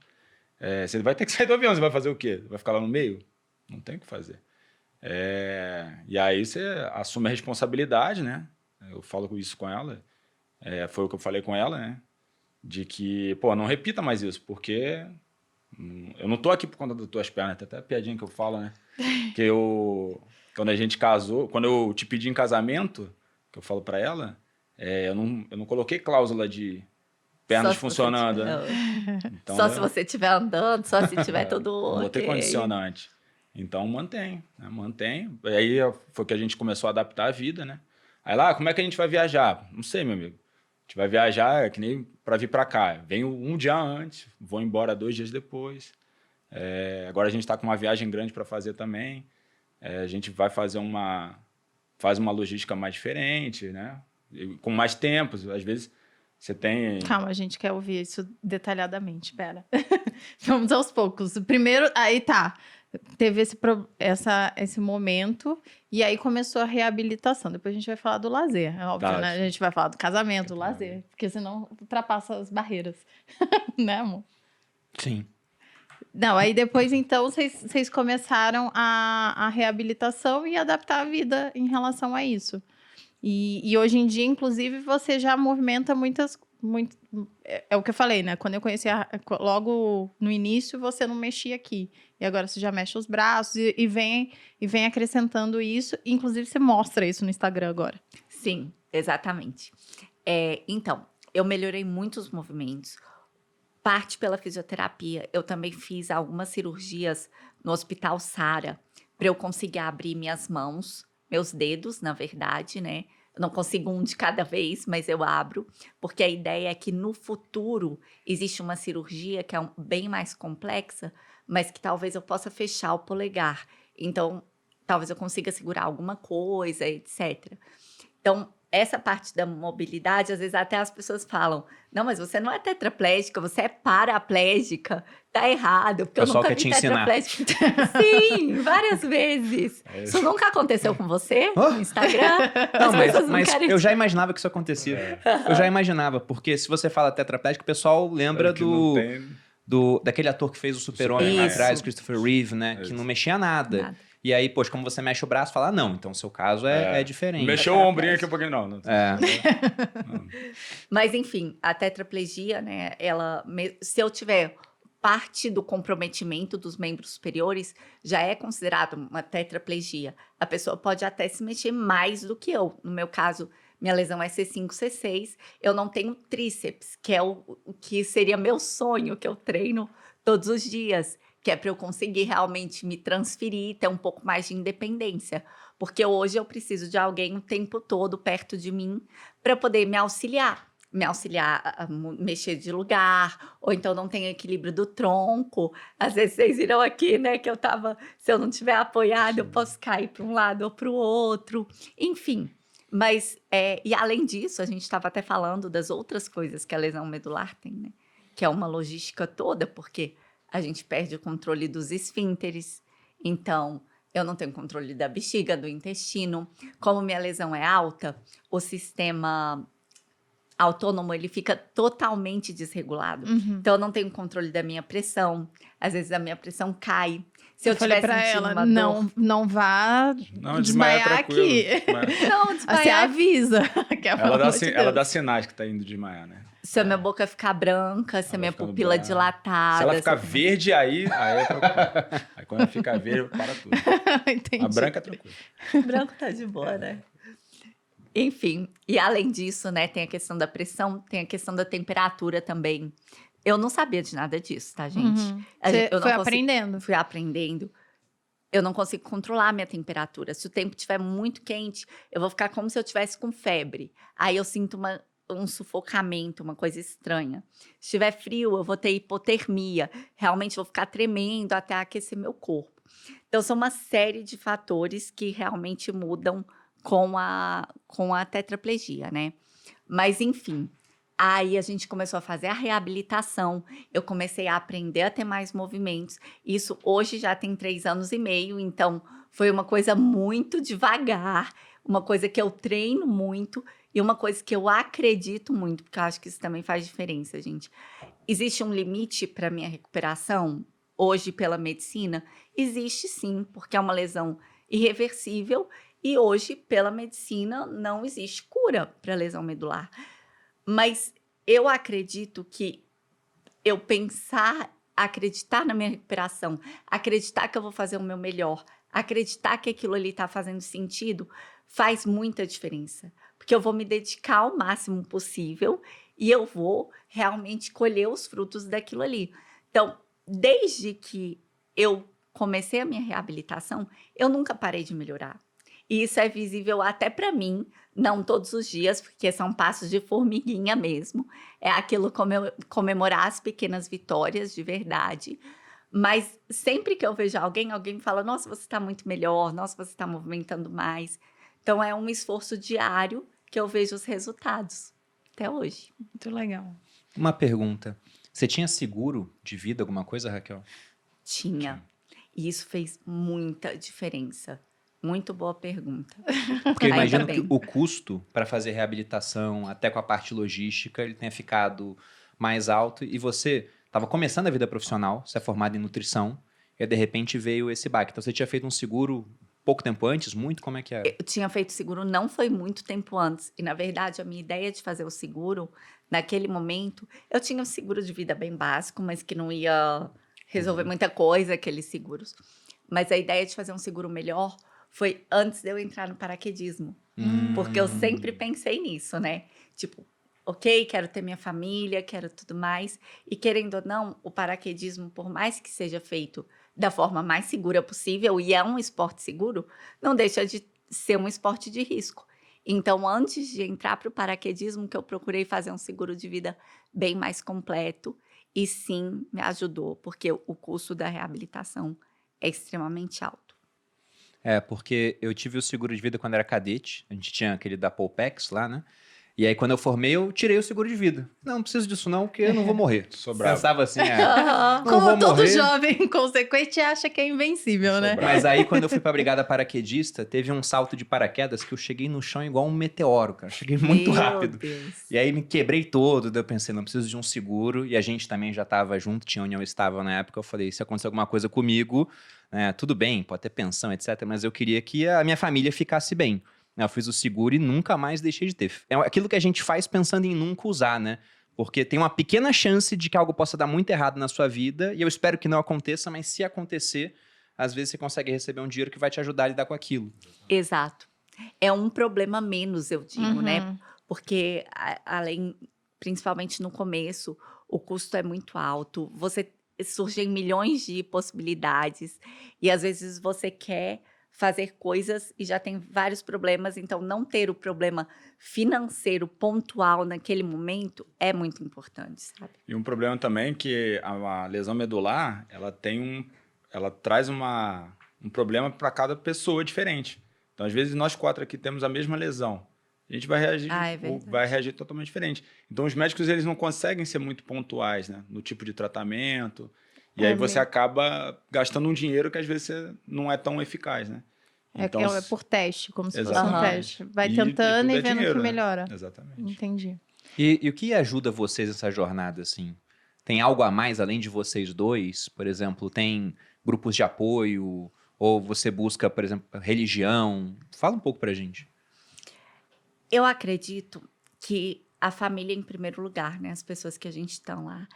Você vai ter que sair do avião, você vai fazer o quê? Vai ficar lá no meio? Não tem o que fazer. E aí você assume a responsabilidade, né? Eu falo isso com ela, foi o que eu falei com ela, né? De que, pô, não repita mais isso, porque eu não tô aqui por conta das tuas pernas, tem até a piadinha que eu falo, né? Que quando a gente casou, quando eu te pedi em casamento, que eu falo pra ela, eu não coloquei cláusula de pernas funcionando, né? Então, só se você estiver andando, só se tiver tudo ok. Botei condicionante. Então, mantém, né? Mantém. Aí foi que a gente começou a adaptar a vida, né? Aí lá, como é que a gente vai viajar? Não sei, meu amigo. A gente vai viajar que nem para vir para cá. Venho um dia antes, vou embora 2 dias depois. Agora a gente está com uma viagem grande para fazer também. A gente vai fazer faz uma logística mais diferente, né? Com mais tempo. Às vezes você tem... Calma, a gente quer ouvir isso detalhadamente, pera. Vamos aos poucos. Primeiro, aí tá. Teve esse momento e aí começou a reabilitação. Depois a gente vai falar do lazer, é óbvio, né? A gente vai falar do casamento, do lazer, porque senão ultrapassa as barreiras. Né, amor? Sim. Não, aí depois, então, vocês começaram a reabilitação e adaptar a vida em relação a isso. E hoje em dia, inclusive, você já movimenta é o que eu falei, né? Quando eu conheci, logo no início, você não mexia aqui. E agora você já mexe os braços e vem acrescentando isso. Inclusive, você mostra isso no Instagram agora. Sim, exatamente. Então, eu melhorei muitos movimentos. Parte pela fisioterapia. Eu também fiz algumas cirurgias no Hospital Sara para eu conseguir abrir minhas mãos, meus dedos, na verdade, né? Eu não consigo um de cada vez, mas eu abro, porque a ideia é que no futuro existe uma cirurgia que é bem mais complexa, mas que talvez eu possa fechar o polegar. Então, talvez eu consiga segurar alguma coisa, etc. Então, essa parte da mobilidade, às vezes até as pessoas falam, não, mas você não é tetraplégica, você é paraplégica, tá errado, porque eu nunca vi tetraplégica. Sim, várias vezes. Isso nunca aconteceu com você no Instagram? Não, mas eu já imaginava que isso acontecia. Eu já imaginava, porque se você fala tetraplégico, o pessoal lembra daquele ator que fez o Super-Homem lá atrás, Christopher Reeve, né? Que não mexia nada. E aí, poxa, como você mexe o braço, fala, não, então o seu caso é diferente. Mexeu o ombrinho aqui um pouquinho, não. Mas, enfim, a tetraplegia, né, se eu tiver parte do comprometimento dos membros superiores, já é considerado uma tetraplegia. A pessoa pode até se mexer mais do que eu. No meu caso, minha lesão é C5, C6, eu não tenho tríceps, que é o que seria meu sonho, que eu treino todos os dias, que é para eu conseguir realmente me transferir, ter um pouco mais de independência. Porque hoje eu preciso de alguém o tempo todo perto de mim para poder me auxiliar a mexer de lugar, ou então não tem equilíbrio do tronco. Às vezes vocês viram aqui, né, que se eu não tiver apoiado, eu posso cair para um lado ou para o outro. Enfim, mas, e além disso, a gente estava até falando das outras coisas que a lesão medular tem, né? Que é uma logística toda, porque a gente perde o controle dos esfínteres, então eu não tenho controle da bexiga, do intestino. Como minha lesão é alta, o sistema autônomo, ele fica totalmente desregulado. Então, eu não tenho controle da minha pressão. Às vezes, a minha pressão cai. Se eu tiver sentindo uma dor... Não vá desmaiar aqui. Não, desmaiar. Você avisa. Ela dá sinais que tá indo desmaiar, né? Se a minha boca ficar branca, se a minha pupila dilatada... Se ela ficar verde, aí é tranquilo. Aí quando ela fica verde, para tudo. Entendi. A branca é tranquilo. Branco tá de boa, né? Enfim, e além disso, né, tem a questão da pressão, tem a questão da temperatura também. Eu não sabia de nada disso, tá, gente? Você foi aprendendo. Fui aprendendo. Eu não consigo controlar a minha temperatura. Se o tempo estiver muito quente, eu vou ficar como se eu estivesse com febre. Aí eu sinto um sufocamento, uma coisa estranha. Se estiver frio, eu vou ter hipotermia. Realmente vou ficar tremendo até aquecer meu corpo. Então, são uma série de fatores que realmente mudam com a tetraplegia, né? Mas, enfim, Aí a gente começou a fazer a reabilitação, eu comecei a aprender a ter mais movimentos. Isso hoje já tem 3 anos e meio, então foi uma coisa muito devagar, uma coisa que eu treino muito e uma coisa que eu acredito muito, porque eu acho que isso também faz diferença, gente. Existe um limite para minha recuperação hoje pela medicina? Existe sim, porque é uma lesão irreversível e hoje pela medicina não existe cura para lesão medular. Mas eu acredito que eu acreditar na minha recuperação, acreditar que eu vou fazer o meu melhor, acreditar que aquilo ali está fazendo sentido, faz muita diferença. Porque eu vou me dedicar ao máximo possível e eu vou realmente colher os frutos daquilo ali. Então, desde que eu comecei a minha reabilitação, eu nunca parei de melhorar. E isso é visível até para mim, não todos os dias, porque são passos de formiguinha mesmo. É aquilo comemorar as pequenas vitórias de verdade. Mas sempre que eu vejo alguém fala, nossa, você está muito melhor, nossa, você está movimentando mais. Então é um esforço diário que eu vejo os resultados, até hoje. Muito legal. Uma pergunta, você tinha seguro de vida, alguma coisa, Raquel? Tinha. E isso fez muita diferença. Muito boa pergunta. Porque eu imagino que o custo para fazer reabilitação, até com a parte logística, ele tenha ficado mais alto. E você estava começando a vida profissional, você é formado em nutrição, e de repente veio esse baque. Então você tinha feito um seguro pouco tempo antes? Muito? Como é que era? Eu tinha feito seguro não foi muito tempo antes. E, na verdade, a minha ideia de fazer o seguro, naquele momento, eu tinha um seguro de vida bem básico, mas que não ia resolver muita coisa, aqueles seguros. Mas a ideia de fazer um seguro melhor foi antes de eu entrar no paraquedismo. Porque eu sempre pensei nisso, né? Tipo, ok, quero ter minha família, quero tudo mais. E querendo ou não, o paraquedismo, por mais que seja feito da forma mais segura possível, e é um esporte seguro, não deixa de ser um esporte de risco. Então, antes de entrar para o paraquedismo, que eu procurei fazer um seguro de vida bem mais completo, e sim, me ajudou, porque o custo da reabilitação é extremamente alto. É, porque eu tive o seguro de vida quando era cadete, a gente tinha aquele da Polpex lá, né? E aí, quando eu formei, eu tirei o seguro de vida. Não preciso disso não, porque eu não vou morrer. Pensava assim, não como vou todo morrer. jovem inconsequente acha que é invencível, né? Mas aí, quando eu fui pra brigada paraquedista, teve um salto de paraquedas que eu cheguei no chão igual um meteoro, cara. Cheguei muito rápido. Deus. E aí, me quebrei todo. Daí eu pensei, não preciso de um seguro. E a gente também já tava junto, tinha União Estável na época. Eu falei, se acontecer alguma coisa comigo, né, tudo bem, pode ter pensão, etc. Mas eu queria que a minha família ficasse bem. Eu fiz o seguro e nunca mais deixei de ter. É aquilo que a gente faz pensando em nunca usar, né? Porque tem uma pequena chance de que algo possa dar muito errado na sua vida, e eu espero que não aconteça, mas se acontecer, às vezes você consegue receber um dinheiro que vai te ajudar a lidar com aquilo. Exato. É um problema menos, eu digo, né? Porque, principalmente no começo, o custo é muito alto, surgem milhões de possibilidades, e às vezes você quer fazer coisas e já tem vários problemas, então não ter o problema financeiro pontual naquele momento é muito importante, sabe? E um problema também que a lesão medular, ela traz um problema para cada pessoa diferente. Então, às vezes, nós 4 aqui temos a mesma lesão. A gente vai reagir totalmente diferente. Então, os médicos, eles não conseguem ser muito pontuais, né? No tipo de tratamento. E aí você acaba gastando um dinheiro que às vezes não é tão eficaz, né? Então, é por teste, como se fosse exatamente. um teste. Vai tentando e vendo dinheiro, que melhora. Né? Exatamente. Entendi. E o que ajuda vocês nessa jornada, assim? Tem algo a mais além de vocês dois? Por exemplo, tem grupos de apoio? Ou você busca, por exemplo, religião? Fala um pouco pra gente. Eu acredito que a família em primeiro lugar, né? As pessoas que a gente está lá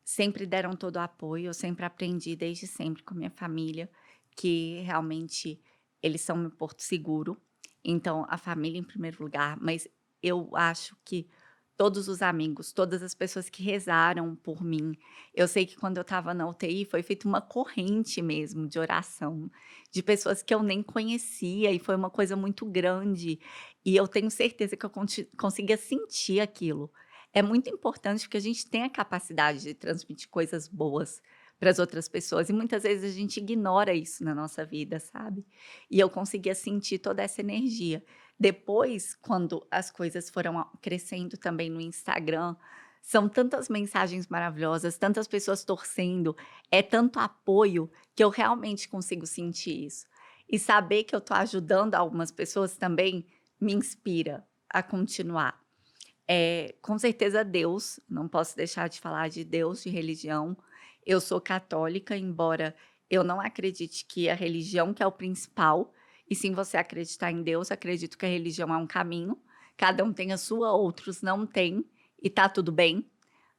sempre deram todo o apoio. Eu sempre aprendi desde sempre com a minha família que realmente eles são meu porto seguro. Então, a família em primeiro lugar. Mas eu acho que todos os amigos, todas as pessoas que rezaram por mim. Eu sei que quando eu estava na UTI foi feita uma corrente mesmo de oração, de pessoas que eu nem conhecia, e foi uma coisa muito grande. E eu tenho certeza que eu conseguia sentir aquilo. É muito importante porque a gente tem a capacidade de transmitir coisas boas para as outras pessoas. E muitas vezes a gente ignora isso na nossa vida, sabe? E eu conseguia sentir toda essa energia. Depois, quando as coisas foram crescendo também no Instagram, são tantas mensagens maravilhosas, tantas pessoas torcendo, é tanto apoio que eu realmente consigo sentir isso. E saber que eu estou ajudando algumas pessoas também me inspira a continuar. Com certeza Deus, não posso deixar de falar de Deus, de religião. Eu sou católica, embora eu não acredite que a religião que é o principal, e sim você acreditar em Deus, acredito que a religião é um caminho, cada um tem a sua, outros não têm, e tá tudo bem,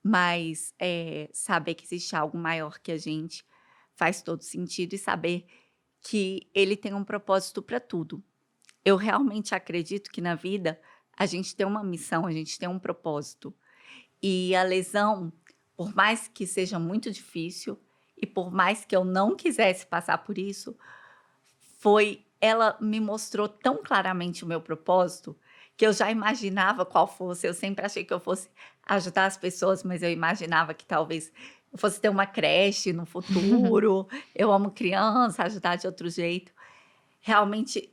mas saber que existe algo maior que a gente faz todo sentido, e saber que ele tem um propósito para tudo. Eu realmente acredito que na vida a gente tem uma missão, a gente tem um propósito. E a lesão, por mais que seja muito difícil, e por mais que eu não quisesse passar por isso, ela me mostrou tão claramente o meu propósito, que eu já imaginava qual fosse. Eu sempre achei que eu fosse ajudar as pessoas, mas eu imaginava que talvez eu fosse ter uma creche no futuro. Eu amo criança, ajudar de outro jeito. Realmente,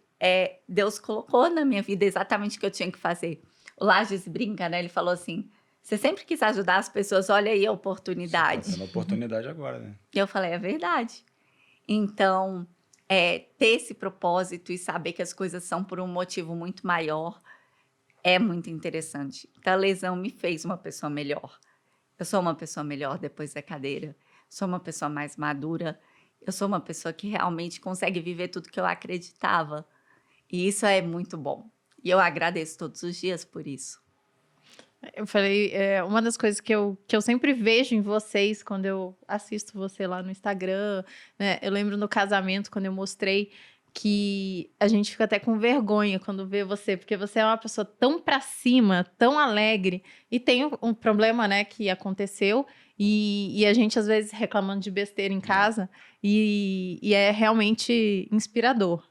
Deus colocou na minha vida exatamente o que eu tinha que fazer. O Lages brinca, né? Ele falou assim, você sempre quis ajudar as pessoas, olha aí a oportunidade. Você tá tendo oportunidade agora, né? E eu falei, é verdade. Então, ter esse propósito e saber que as coisas são por um motivo muito maior é muito interessante. Então, a lesão me fez uma pessoa melhor. Eu sou uma pessoa melhor depois da cadeira. Sou uma pessoa mais madura. Eu sou uma pessoa que realmente consegue viver tudo que eu acreditava. E isso é muito bom. E eu agradeço todos os dias por isso. Eu falei, uma das coisas que eu sempre vejo em vocês, quando eu assisto você lá no Instagram, né? Eu lembro no casamento, quando eu mostrei, que a gente fica até com vergonha quando vê você, porque você é uma pessoa tão pra cima, tão alegre, e tem um problema, né, que aconteceu, e a gente às vezes reclamando de besteira em casa, e é realmente inspirador.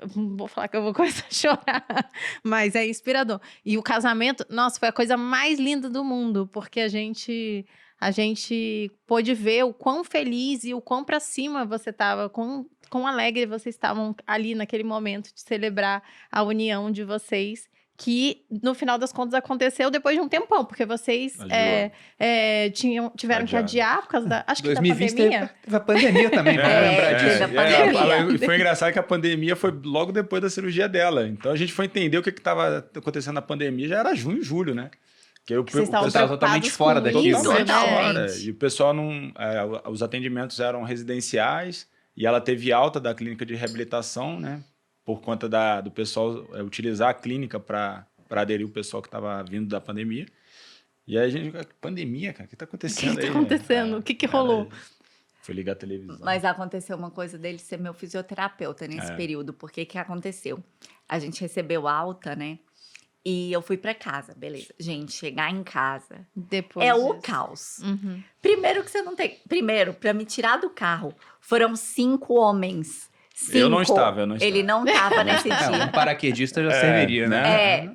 Vou falar que eu vou começar a chorar, mas é inspirador. E o casamento, nossa, foi a coisa mais linda do mundo, porque a gente pôde ver o quão feliz e o quão pra cima você estava, quão alegre vocês estavam ali naquele momento de celebrar a união de vocês, que no final das contas aconteceu depois de um tempão, porque vocês tiveram que adiar por causa da 2020 da pandemia. teve a pandemia também, vamos lembrar disso. Foi engraçado que a pandemia foi logo depois da cirurgia dela. Então a gente foi entender o que estava acontecendo na pandemia, já era junho, julho, né? Que vocês estavam totalmente fora daquilo. Totalmente fora. E o pessoal não... os atendimentos eram residenciais e ela teve alta da clínica de reabilitação, né? Por conta do pessoal utilizar a clínica para aderir o pessoal que estava vindo da pandemia. E aí a gente... Pandemia, cara? O que está acontecendo aí? O que está acontecendo? O que rolou? Foi ligar a televisão. Mas aconteceu uma coisa dele ser meu fisioterapeuta nesse período. Porque que aconteceu? A gente recebeu alta, né? E eu fui para casa, beleza. Gente, chegar em casa depois o caos. Uhum. Primeiro que você não tem... Primeiro, para me tirar do carro, foram 5 homens. 5. Eu não estava. Ele não estava nesse dia. Um paraquedista já serviria, né?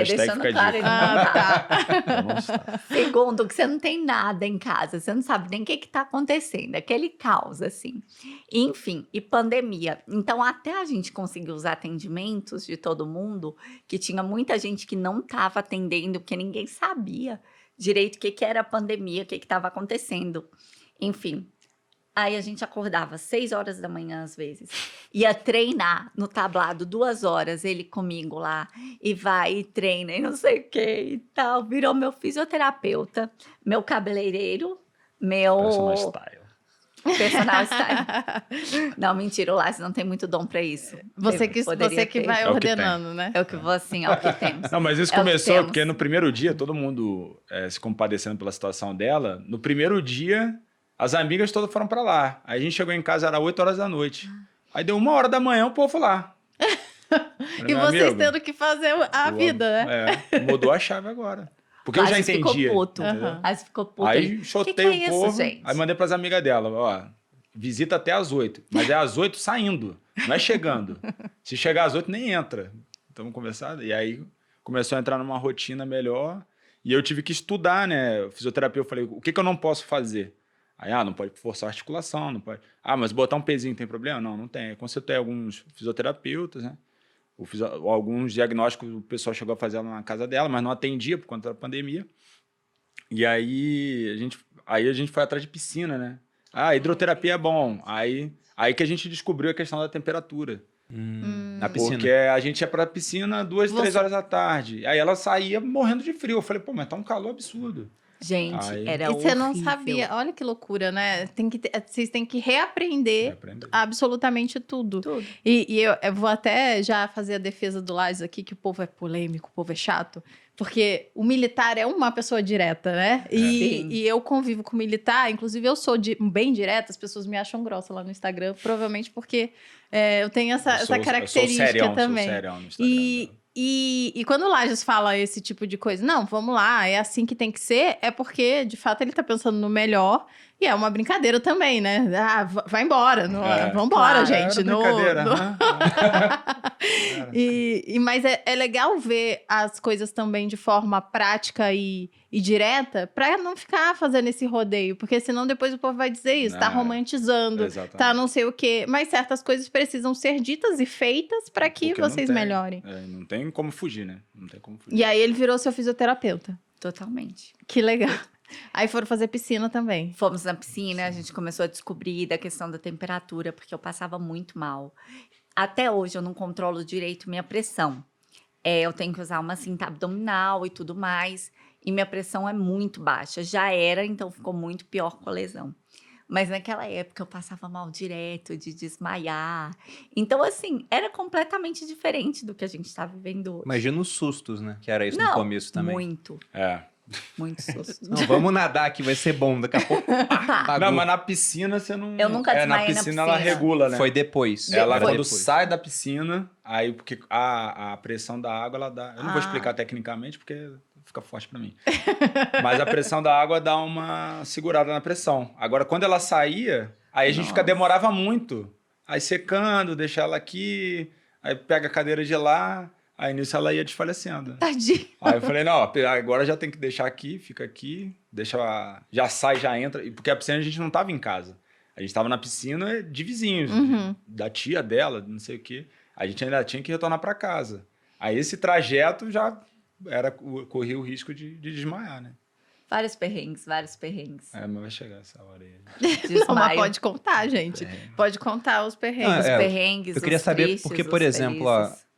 Deixando claro, ele não tá. Segundo, que você não tem nada em casa, você não sabe nem o que está acontecendo, aquele caos, assim. Enfim, e pandemia. Então, até a gente conseguir os atendimentos de todo mundo, que tinha muita gente que não estava atendendo, porque ninguém sabia direito o que era a pandemia, o que estava acontecendo. Enfim. Aí a gente acordava 6 horas da manhã, às vezes. Ia treinar no tablado 2 horas, ele comigo lá. E vai e treina e não sei o que e tal. Virou meu fisioterapeuta, meu cabeleireiro, meu... Personal style. Não, mentira, o Lázaro não tem muito dom pra isso. Você que vai ordenando, né? Eu que vou assim, o que temos. Não, mas isso começou porque no primeiro dia, todo mundo se compadecendo pela situação dela. No primeiro dia... As amigas todas foram pra lá. Aí a gente chegou em casa, era 8 horas da noite. Aí deu 1 hora da manhã, o povo lá. E vocês tendo que fazer a vida, né? Mudou a chave agora. Porque eu já entendia. Ficou puto. Ficou puto. Aí chotei o povo. Gente? Aí mandei pras amigas dela, ó, visita até às 8. Mas é às 8 saindo, não é chegando. Se chegar às 8, nem entra. Então, vamos conversar. E aí começou a entrar numa rotina melhor. E eu tive que estudar, né? O fisioterapeuta, eu falei, o que eu não posso fazer? Aí, não pode forçar a articulação, não pode... mas botar um pezinho tem problema? Não tem. Eu consultei alguns fisioterapeutas, né? Eu fiz alguns diagnósticos, o pessoal chegou a fazer na casa dela, mas não atendia por conta da pandemia. E aí a gente foi atrás de piscina, né? Hidroterapia é bom. Aí que a gente descobriu a questão da temperatura. Na piscina. Porque a gente ia pra piscina 2, 3 horas da tarde. Aí ela saía morrendo de frio. Eu falei, pô, mas tá um calor absurdo. Gente, era horrível. E você não horrível. sabia. Olha que loucura, né? Vocês têm que reaprender absolutamente tudo. E eu vou até já fazer a defesa do Lages aqui, que o povo é polêmico, o povo é chato. Porque o militar é uma pessoa direta, né? E eu convivo com militar, inclusive eu sou bem direta, as pessoas me acham grossa lá no Instagram, provavelmente porque eu tenho essa característica também. Sou serião no Instagram. E quando o Lages fala esse tipo de coisa, não, vamos lá, é assim que tem que ser, é porque, de fato, ele tá pensando no melhor. E é uma brincadeira também, né? Vai embora. Vambora, gente. Brincadeira. Mas é legal ver as coisas também de forma prática e direta, pra não ficar fazendo esse rodeio. Porque senão depois o povo vai dizer isso, tá romantizando, tá não sei o quê. Mas certas coisas precisam ser ditas e feitas pra que vocês melhorem. Não tem como fugir, né? Não tem como fugir. E aí ele virou seu fisioterapeuta. Totalmente. Que legal. Aí foram fazer piscina também. Fomos na piscina, a gente começou a descobrir da questão da temperatura, porque eu passava muito mal. Até hoje eu não controlo direito minha pressão. Eu tenho que usar uma cinta abdominal e tudo mais. E minha pressão é muito baixa. Já era, então ficou muito pior com a lesão. Mas naquela época eu passava mal direto, de desmaiar. Então, assim, era completamente diferente do que a gente está vivendo hoje. Imagina os sustos, né? Que era isso no começo também. Muito. Muito susto. Não, vamos nadar aqui, vai ser bom. Daqui a pouco. Não, mas na piscina você não. Eu nunca desmaiei na piscina ela regula, né? Foi depois. Ela, quando sai da piscina, aí, porque a pressão da água, ela dá. Eu não vou explicar tecnicamente, porque fica forte pra mim. Mas a pressão da água dá uma segurada na pressão. Agora, quando ela saía, aí a gente demorava muito. Aí secando, deixar ela aqui, aí pega a cadeira de lá. Aí nisso ela ia desfalecendo. Tadinho. Aí eu falei, não, agora já tem que deixar aqui, fica aqui, já sai, já entra. Porque a piscina a gente não tava em casa. A gente tava na piscina de vizinhos, da tia dela, não sei o quê. A gente ainda tinha que retornar para casa. Aí esse trajeto já corria o risco de desmaiar, né? Vários perrengues. Mas vai chegar essa hora aí. Não, mas pode contar, gente. Pode contar os perrengues. Os perrengues, eu queria saber, tristes, porque, por exemplo,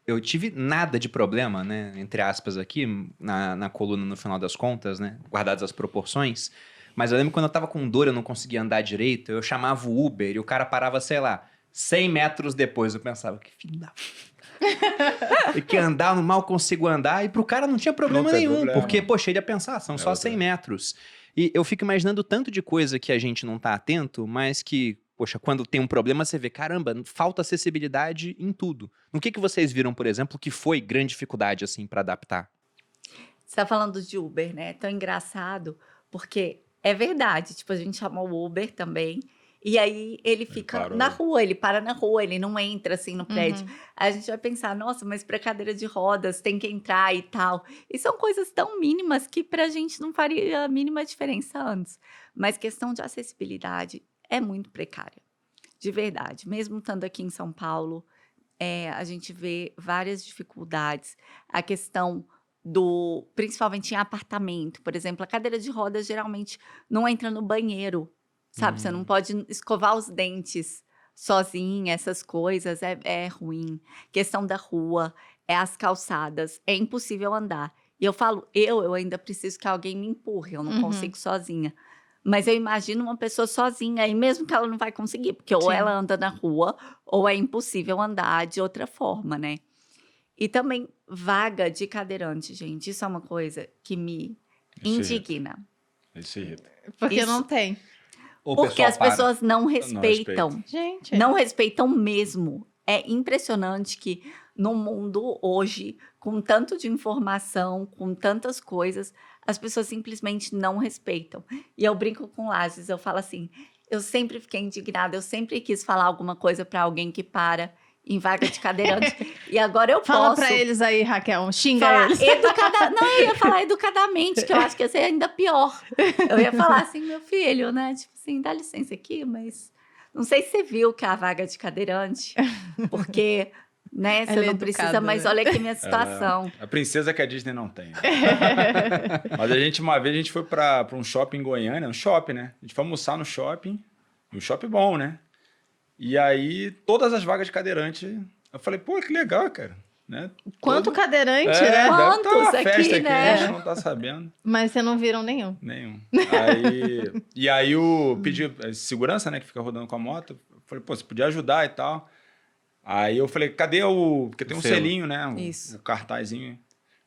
eu tive nada de problema, né, entre aspas aqui, na coluna no final das contas, né, guardadas as proporções, mas eu lembro quando eu tava com dor, eu não conseguia andar direito, eu chamava o Uber e o cara parava, sei lá, 100 metros depois, eu pensava, que filho da... Tem que andar, no mal consigo andar, e pro cara não tinha problema nenhum, porque, poxa, ele ia pensar, são só 100 metros. E eu fico imaginando tanto de coisa que a gente não tá atento, mas que... Poxa, quando tem um problema, você vê, caramba, falta acessibilidade em tudo. No que vocês viram, por exemplo, que foi grande dificuldade, assim, para adaptar? Você tá falando de Uber, né? Tão engraçado, porque é verdade. Tipo, a gente chamou o Uber também, e aí ele fica na rua, ele para na rua, ele não entra, assim, no prédio. Aí a gente vai pensar, nossa, mas pra cadeira de rodas tem que entrar e tal. E são coisas tão mínimas que pra gente não faria a mínima diferença antes. Mas questão de acessibilidade é muito precária, de verdade. Mesmo estando aqui em São Paulo, a gente vê várias dificuldades. A questão principalmente em apartamento, por exemplo, a cadeira de rodas geralmente não entra no banheiro, sabe? Você não pode escovar os dentes sozinha, essas coisas, é ruim. Questão da rua, as calçadas, é impossível andar. E eu falo, eu ainda preciso que alguém me empurre, eu não consigo sozinha. Mas eu imagino uma pessoa sozinha, e mesmo que ela não vai conseguir, porque ou ela anda na rua, ou é impossível andar de outra forma, né? E também vaga de cadeirante, gente. Isso é uma coisa que me indigna. Isso irrita. Porque não tem. Porque as pessoas não respeitam. Gente. Não respeitam mesmo. É impressionante que no mundo hoje, com tanto de informação, com tantas coisas, as pessoas simplesmente não respeitam. E eu brinco com Lages, eu falo assim, eu sempre fiquei indignada, eu sempre quis falar alguma coisa para alguém que para em vaga de cadeirante. E agora eu Fala posso... pra eles aí, Raquel, xinga falar eles. Não, eu ia falar educadamente, que eu acho que ia ser ainda pior. Eu ia falar assim, meu filho, né? Tipo assim, dá licença aqui, mas... Não sei se você viu que é a vaga de cadeirante, porque Né? Você não precisa, mas olha aqui minha situação. A princesa que a Disney não tem. Né? Mas uma vez a gente foi pra um shopping em Goiânia, um shopping, né? A gente foi almoçar no shopping, um shopping bom, né? E aí, todas as vagas de cadeirante, eu falei, pô, que legal, cara. Né? Quanto cadeirante, né? Quantos uma festa aqui, né? A gente não tá sabendo. Mas vocês não viram nenhum? Nenhum. E aí pedi segurança, né, que fica rodando com a moto. Eu falei, pô, você podia ajudar e tal. Aí eu falei, cadê porque tem um selinho, né? O cartazinho.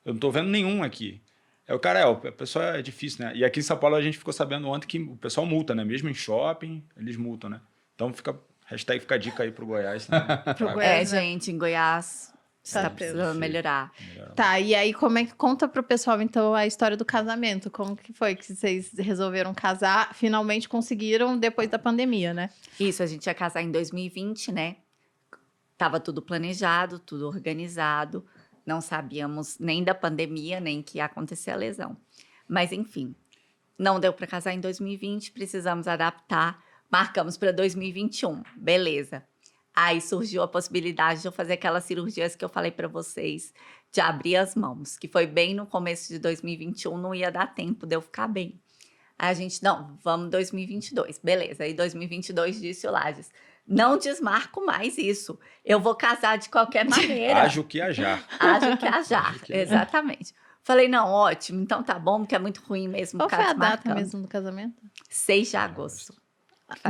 Eu não tô vendo nenhum aqui. Aí o cara, o pessoal é difícil, né? E aqui em São Paulo a gente ficou sabendo ontem que o pessoal multa, né? Mesmo em shopping, eles multam, né? Então hashtag fica a dica aí pro Goiás. Né? Goiás, né? Gente, em Goiás tá precisando melhorar. Tá, e aí como é que conta pro pessoal, então, a história do casamento? Como que foi que vocês resolveram casar? Finalmente conseguiram depois da pandemia, né? Isso, a gente ia casar em 2020, né? Tava tudo planejado, tudo organizado. Não sabíamos nem da pandemia, nem que ia acontecer a lesão. Mas, enfim, não deu para casar em 2020, precisamos adaptar. Marcamos para 2021, beleza. Aí surgiu a possibilidade de eu fazer aquelas cirurgias que eu falei para vocês, de abrir as mãos, que foi bem no começo de 2021, não ia dar tempo de eu ficar bem. Aí a gente, não, vamos 2022, beleza. Aí 2022 disse o Lages, não desmarco mais isso. Eu vou casar de qualquer maneira. Ajo que ajar. Ajo que ajar, exatamente. Falei, não, ótimo, então tá bom, porque é muito ruim mesmo. Qual foi a data mesmo do casamento? 6 de agosto.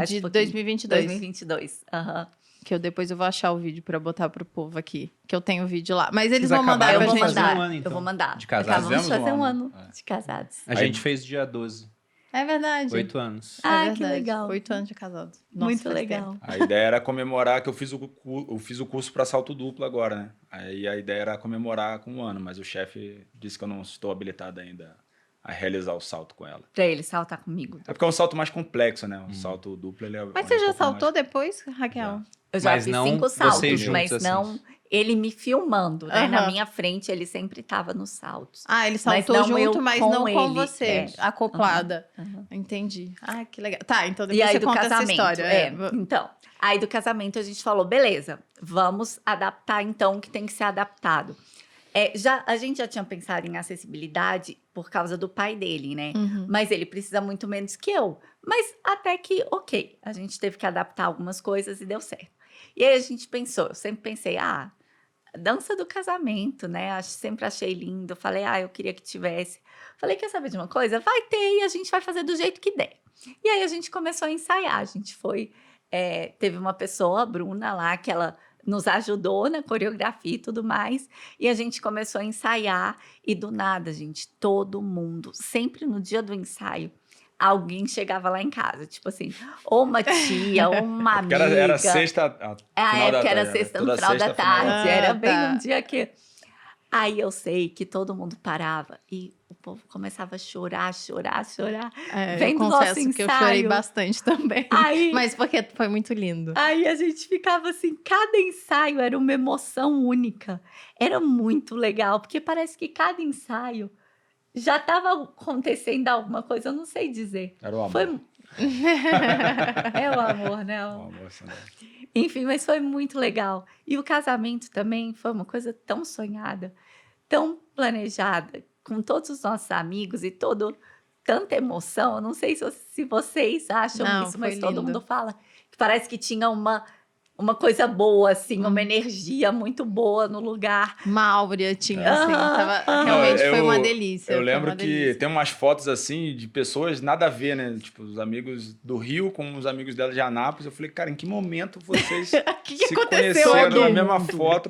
De 2022. 2022, aham. Que depois eu vou achar o vídeo pra botar pro povo aqui. Que eu tenho o vídeo lá. Mas eles Vocês vão mandar pra acabaram gente. de fazer um ano, então, eu vou mandar. de casados. Acabamos de fazer um ano. ano de casados. A gente fez dia 12. É verdade. 8 anos. Ah, É que verdade. legal. 8 anos de casados. Nossa, Muito faz legal. tempo. A ideia era comemorar que eu fiz o curso para salto duplo agora, né? Aí a ideia era comemorar com um ano, mas o chefe disse que eu não estou habilitado ainda a realizar o salto com ela. Pra ele saltar comigo. É porque é um salto mais complexo, né? O salto duplo, ele é... Mas você já saltou depois, Raquel? Eu já Mas fiz não 5 vocês saltos, juntos, mas assim. não ele me filmando, né? Na Aham. minha frente, ele sempre tava nos saltos. Ah, ele Mas saltou não eu junto, mas com não com ele, você, é. acoplada. Aham. Entendi. Ah, que legal. Tá, então E depois aí você do conta casamento, essa história. Então, aí do casamento a gente falou, beleza, vamos adaptar então o que tem que ser adaptado. A gente já tinha pensado em acessibilidade por causa do pai dele, né? Uhum. Mas ele precisa muito menos que eu. Mas até que, ok, a gente teve que adaptar algumas coisas e deu certo. E aí a gente pensou, eu sempre pensei, dança do casamento, né? Sempre achei lindo. Falei, eu queria que tivesse. Falei, quer saber de uma coisa? Vai ter e a gente vai fazer do jeito que der. E aí a gente começou a ensaiar. A gente foi... teve uma pessoa, a Bruna, lá, que ela nos ajudou na coreografia e tudo mais. E a gente começou a ensaiar. E do nada, gente, todo mundo, sempre no dia do ensaio, alguém chegava lá em casa, tipo assim, ou uma tia, ou uma amiga. Era sexta, Era sexta no final da tarde, era bem tá. um dia que... Aí eu sei que todo mundo parava e o povo começava a chorar. Vendo Eu nosso confesso que eu chorei ensaio. bastante também. Aí- Mas porque foi muito lindo. Aí a gente ficava assim, cada ensaio era uma emoção única. Era muito legal, porque parece que cada ensaio já estava acontecendo alguma coisa, eu não sei dizer. Era o amor. Foi... É o amor, né? O amor, assim, né? Enfim, mas foi muito legal. E o casamento também foi uma coisa tão sonhada, tão planejada, com todos os nossos amigos e tanta emoção. Eu não sei se vocês acham Não, isso, mas foi todo lindo. mundo fala que parece que tinha uma coisa boa, assim, uma energia muito boa no lugar. Uma áurea tinha, assim. Aham. Realmente foi uma Eu delícia. Eu foi lembro uma que delícia. tem umas fotos assim de pessoas nada a ver, né? Tipo, os amigos do Rio com os amigos dela de Anápolis. Eu falei, cara, em que momento vocês que se aconteceu conheceram na aqui? mesma foto?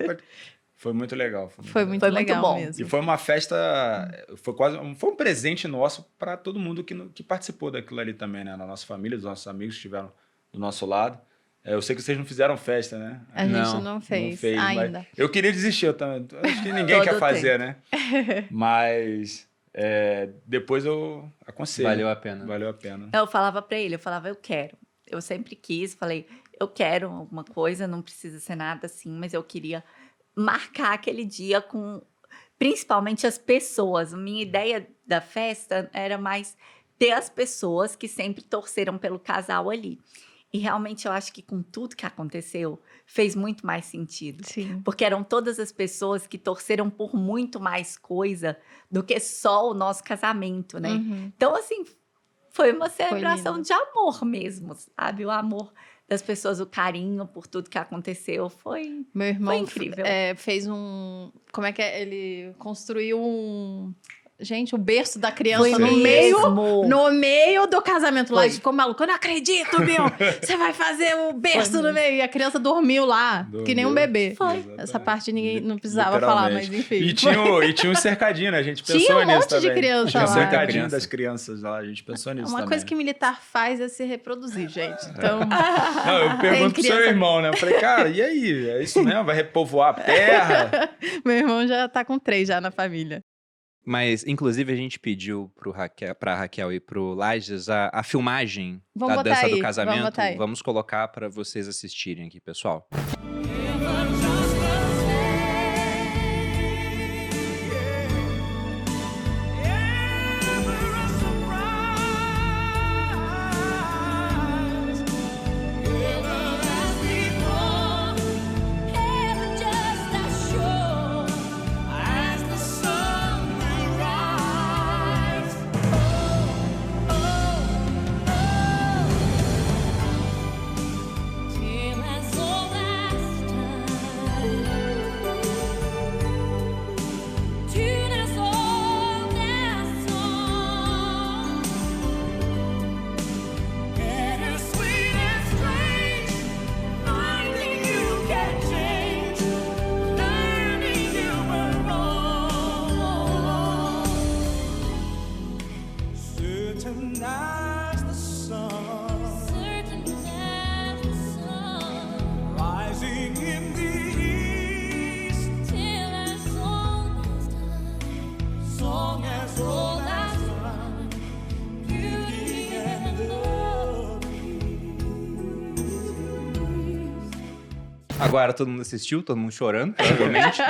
Foi muito legal. Foi muito Foi muito legal bom. mesmo. E foi uma festa, foi um presente nosso para todo mundo que participou daquilo ali também, né? Na nossa família, dos nossos amigos que estiveram do nosso lado. Eu sei que vocês não fizeram festa, né? A gente Não, não fez, mas ainda. eu queria desistir, eu também. Acho que ninguém quer fazer, né? Mas depois eu aconselho. Valeu a pena. Valeu a pena. Eu falava pra ele, eu quero. Eu sempre quis, falei, eu quero alguma coisa, não precisa ser nada assim, mas eu queria marcar aquele dia com, principalmente as pessoas. Minha ideia da festa era mais ter as pessoas que sempre torceram pelo casal ali. E realmente eu acho que com tudo que aconteceu, fez muito mais sentido. Sim. Porque eram todas as pessoas que torceram por muito mais coisa do que só o nosso casamento, né? Uhum. Então, assim, foi uma celebração de amor mesmo, sabe? O amor das pessoas, o carinho por tudo que aconteceu foi, Meu irmão foi incrível. Fez um... Como é que é? Ele construiu um... Gente, o berço da criança no meio do casamento. Lá, ficou maluco. Eu não acredito, meu! Você vai fazer o berço no meio. E a criança dormiu lá, que nem um bebê. Foi. Essa parte ninguém não precisava falar, mas enfim. E tinha um cercadinho, né? A gente pensou nisso também. Tinha um monte de criança tinha lá. Tinha um cercadinho das crianças lá, a gente pensou nisso também. Uma coisa que militar faz é se reproduzir, gente. Então... Não, eu pergunto pro seu irmão, né? Eu falei, cara, e aí? É isso mesmo? Vai repovoar a terra? Meu irmão já tá com 3 já na família. Mas, inclusive, a gente pediu pra Raquel e pro Lages a filmagem da dança do casamento. Vamos colocar para vocês assistirem aqui, pessoal. Agora todo mundo assistiu, todo mundo chorando, provavelmente.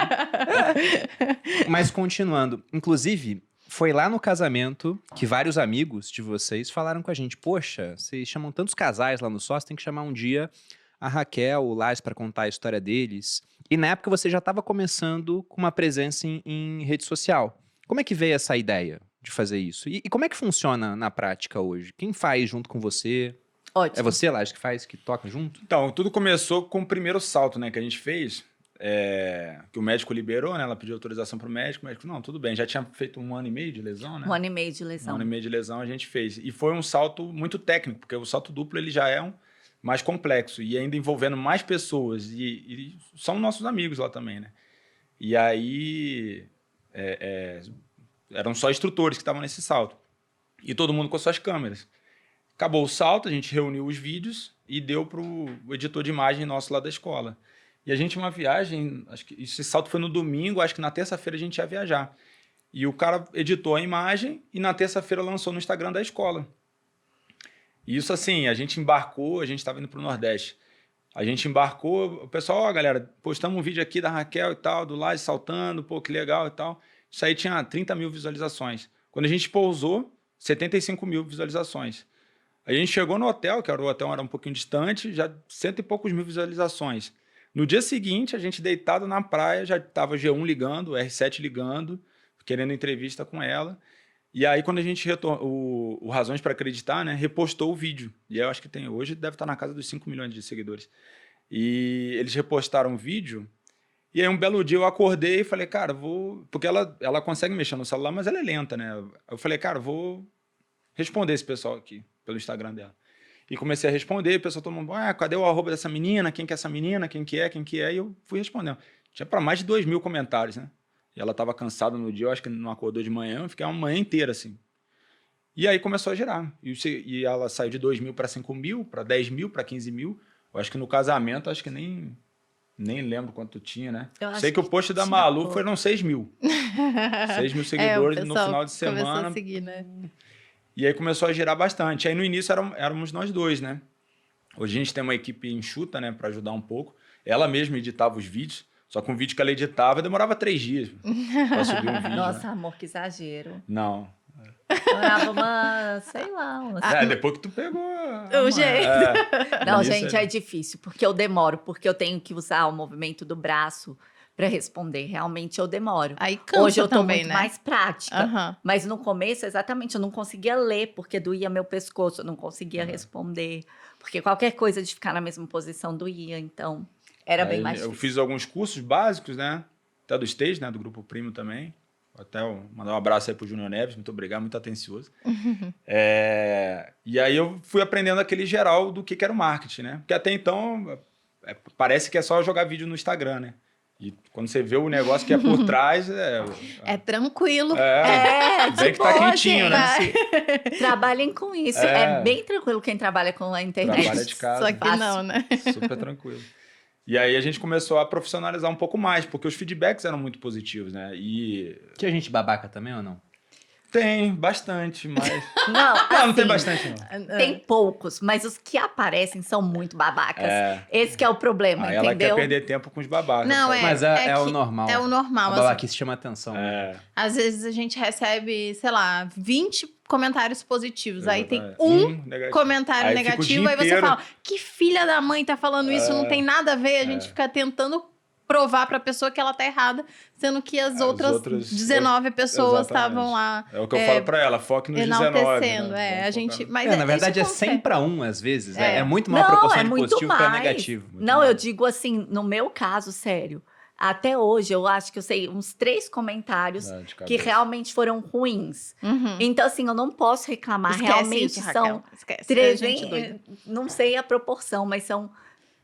Mas continuando, inclusive, foi lá no casamento que vários amigos de vocês falaram com a gente, poxa, vocês chamam tantos casais lá no Sócio, tem que chamar um dia a Raquel, o Lars, para contar a história deles. E na época você já estava começando com uma presença em rede social. Como é que veio essa ideia de fazer isso? E como é que funciona na prática hoje? Quem faz junto com você? Ótimo. É você, Lars, que faz, que toca junto? Então, tudo começou com o primeiro salto, né, que a gente fez, que o médico liberou, né, ela pediu autorização para o médico não, tudo bem, já tinha feito 1 ano e meio de lesão, né? 1 ano e meio de lesão. 1 ano e meio de lesão a gente fez. E foi um salto muito técnico, porque o salto duplo ele já é mais complexo e ainda envolvendo mais pessoas e são nossos amigos lá também, né? E aí eram só instrutores que estavam nesse salto e todo mundo com suas câmeras. Acabou o salto, a gente reuniu os vídeos e deu para o editor de imagem nosso lá da escola. E a gente, uma viagem, acho que esse salto foi no domingo, acho que na terça-feira a gente ia viajar. E o cara editou a imagem e na terça-feira lançou no Instagram da escola. E isso assim, a gente embarcou, a gente estava indo para o Nordeste. A gente embarcou, o pessoal, galera, postamos um vídeo aqui da Raquel e tal, do Lages saltando, pô, que legal e tal. Isso aí tinha 30 mil visualizações. Quando a gente pousou, 75 mil visualizações. A gente chegou no hotel, que o hotel era um pouquinho distante, já 100 e poucos mil visualizações. No dia seguinte, a gente deitado na praia, já estava G1 ligando, R7 ligando, querendo entrevista com ela. E aí, quando a gente o Razões para Acreditar, né, repostou o vídeo. E eu acho que hoje deve estar na casa dos 5 milhões de seguidores. E eles repostaram o vídeo. E aí, um belo dia, eu acordei e falei, cara, vou... Porque ela consegue mexer no celular, mas ela é lenta, né? Eu falei, cara, vou responder esse pessoal aqui pelo Instagram dela. E comecei a responder, o pessoal todo mundo, cadê o arroba dessa menina? Quem que é essa menina? Quem que é? E eu fui respondendo. Tinha para mais de 2 mil comentários, né? E ela estava cansada no dia, eu acho que não acordou de manhã, eu fiquei uma manhã inteira assim. E aí começou a girar. E ela saiu de 2 mil para 5 mil, para 10 mil, para 15 mil. Eu acho que no casamento, acho que nem lembro quanto tinha, né? Sei que o post da Malu foram 6 mil. 6 mil seguidores no final de semana. Começou a seguir, né? E aí começou a girar bastante. Aí no início éramos nós dois, né? Hoje a gente tem uma equipe enxuta, né? Para ajudar um pouco. Ela mesma editava os vídeos. Só que um vídeo que ela editava demorava 3 dias para subir um vídeo. Nossa, né? amor, que exagero. Não. Demorava sei lá. Depois que tu pegou. O jeito. Não, gente, é difícil, porque eu demoro, porque eu tenho que usar o movimento do braço para responder. Realmente eu demoro. Aí cansa Hoje eu tô também, muito né? mais prática. Uhum. Mas no começo, exatamente, eu não conseguia ler, porque doía meu pescoço, eu não conseguia responder. Porque qualquer coisa de ficar na mesma posição doía, então era bem mais difícil. Eu fiz alguns cursos básicos, né? Até do Stage, né? Do Grupo Primo também. Até mandar um abraço aí pro Júnior Neves, muito obrigado, muito atencioso. E aí eu fui aprendendo aquele geral do que era o marketing, né? Porque até então parece que é só jogar vídeo no Instagram, né? E quando você vê o negócio que é por trás... É tranquilo. Vem que tá quentinho, né? Trabalhem com isso. É bem tranquilo quem trabalha com a internet. Trabalha de casa. Só que não, né? Super tranquilo. E aí a gente começou a profissionalizar um pouco mais, porque os feedbacks eram muito positivos, né? Tinha gente babaca também ou não? Tem, bastante, mas... Não, tem bastante, não. Tem poucos, mas os que aparecem são muito babacas. Esse que é o problema, aí entendeu? ela quer perder tempo com os babacas. Não, Mas é o normal. É o normal. A babaquice chama atenção. Às vezes a gente recebe, sei lá, 20 comentários positivos. Aí tem negativo. comentário aí negativo, aí você fala, que filha da mãe tá falando isso, não tem nada a ver. A gente fica tentando provar pra pessoa que ela tá errada, sendo que as outras 19 pessoas estavam lá. É o que eu falo pra ela, foque nos 19. Né? A gente, mas na verdade é 100-1 às vezes. É muito maior não, proporção de muito positivo mais. pra negativo. Não, eu digo assim, no meu caso, sério. Até hoje, eu acho que eu sei uns 3 comentários que realmente foram ruins. Então, assim, eu não posso reclamar. Esquece realmente isso, são 300, não sei a proporção, mas são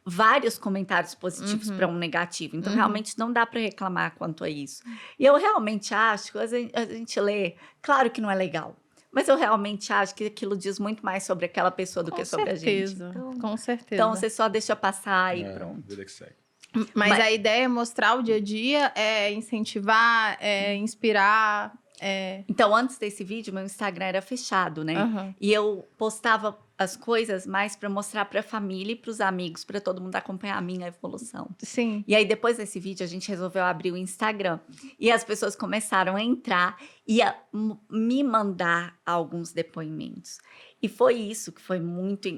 vários comentários positivos para um negativo. Então, realmente, não dá para reclamar quanto a isso. E eu realmente acho que a gente lê, claro que não é legal, mas eu realmente acho que aquilo diz muito mais sobre aquela pessoa do que sobre a gente. Então, com certeza. Então, você só deixa passar e pronto. Vida que segue. Mas a ideia é mostrar o dia a dia, é incentivar, é inspirar. Então, antes desse vídeo, meu Instagram era fechado, né? E eu postava as coisas mais para mostrar para a família e para os amigos, para todo mundo acompanhar a minha evolução. Sim. E aí, depois desse vídeo, a gente resolveu abrir o Instagram. E as pessoas começaram a entrar e a me mandar alguns depoimentos. E foi isso que foi muito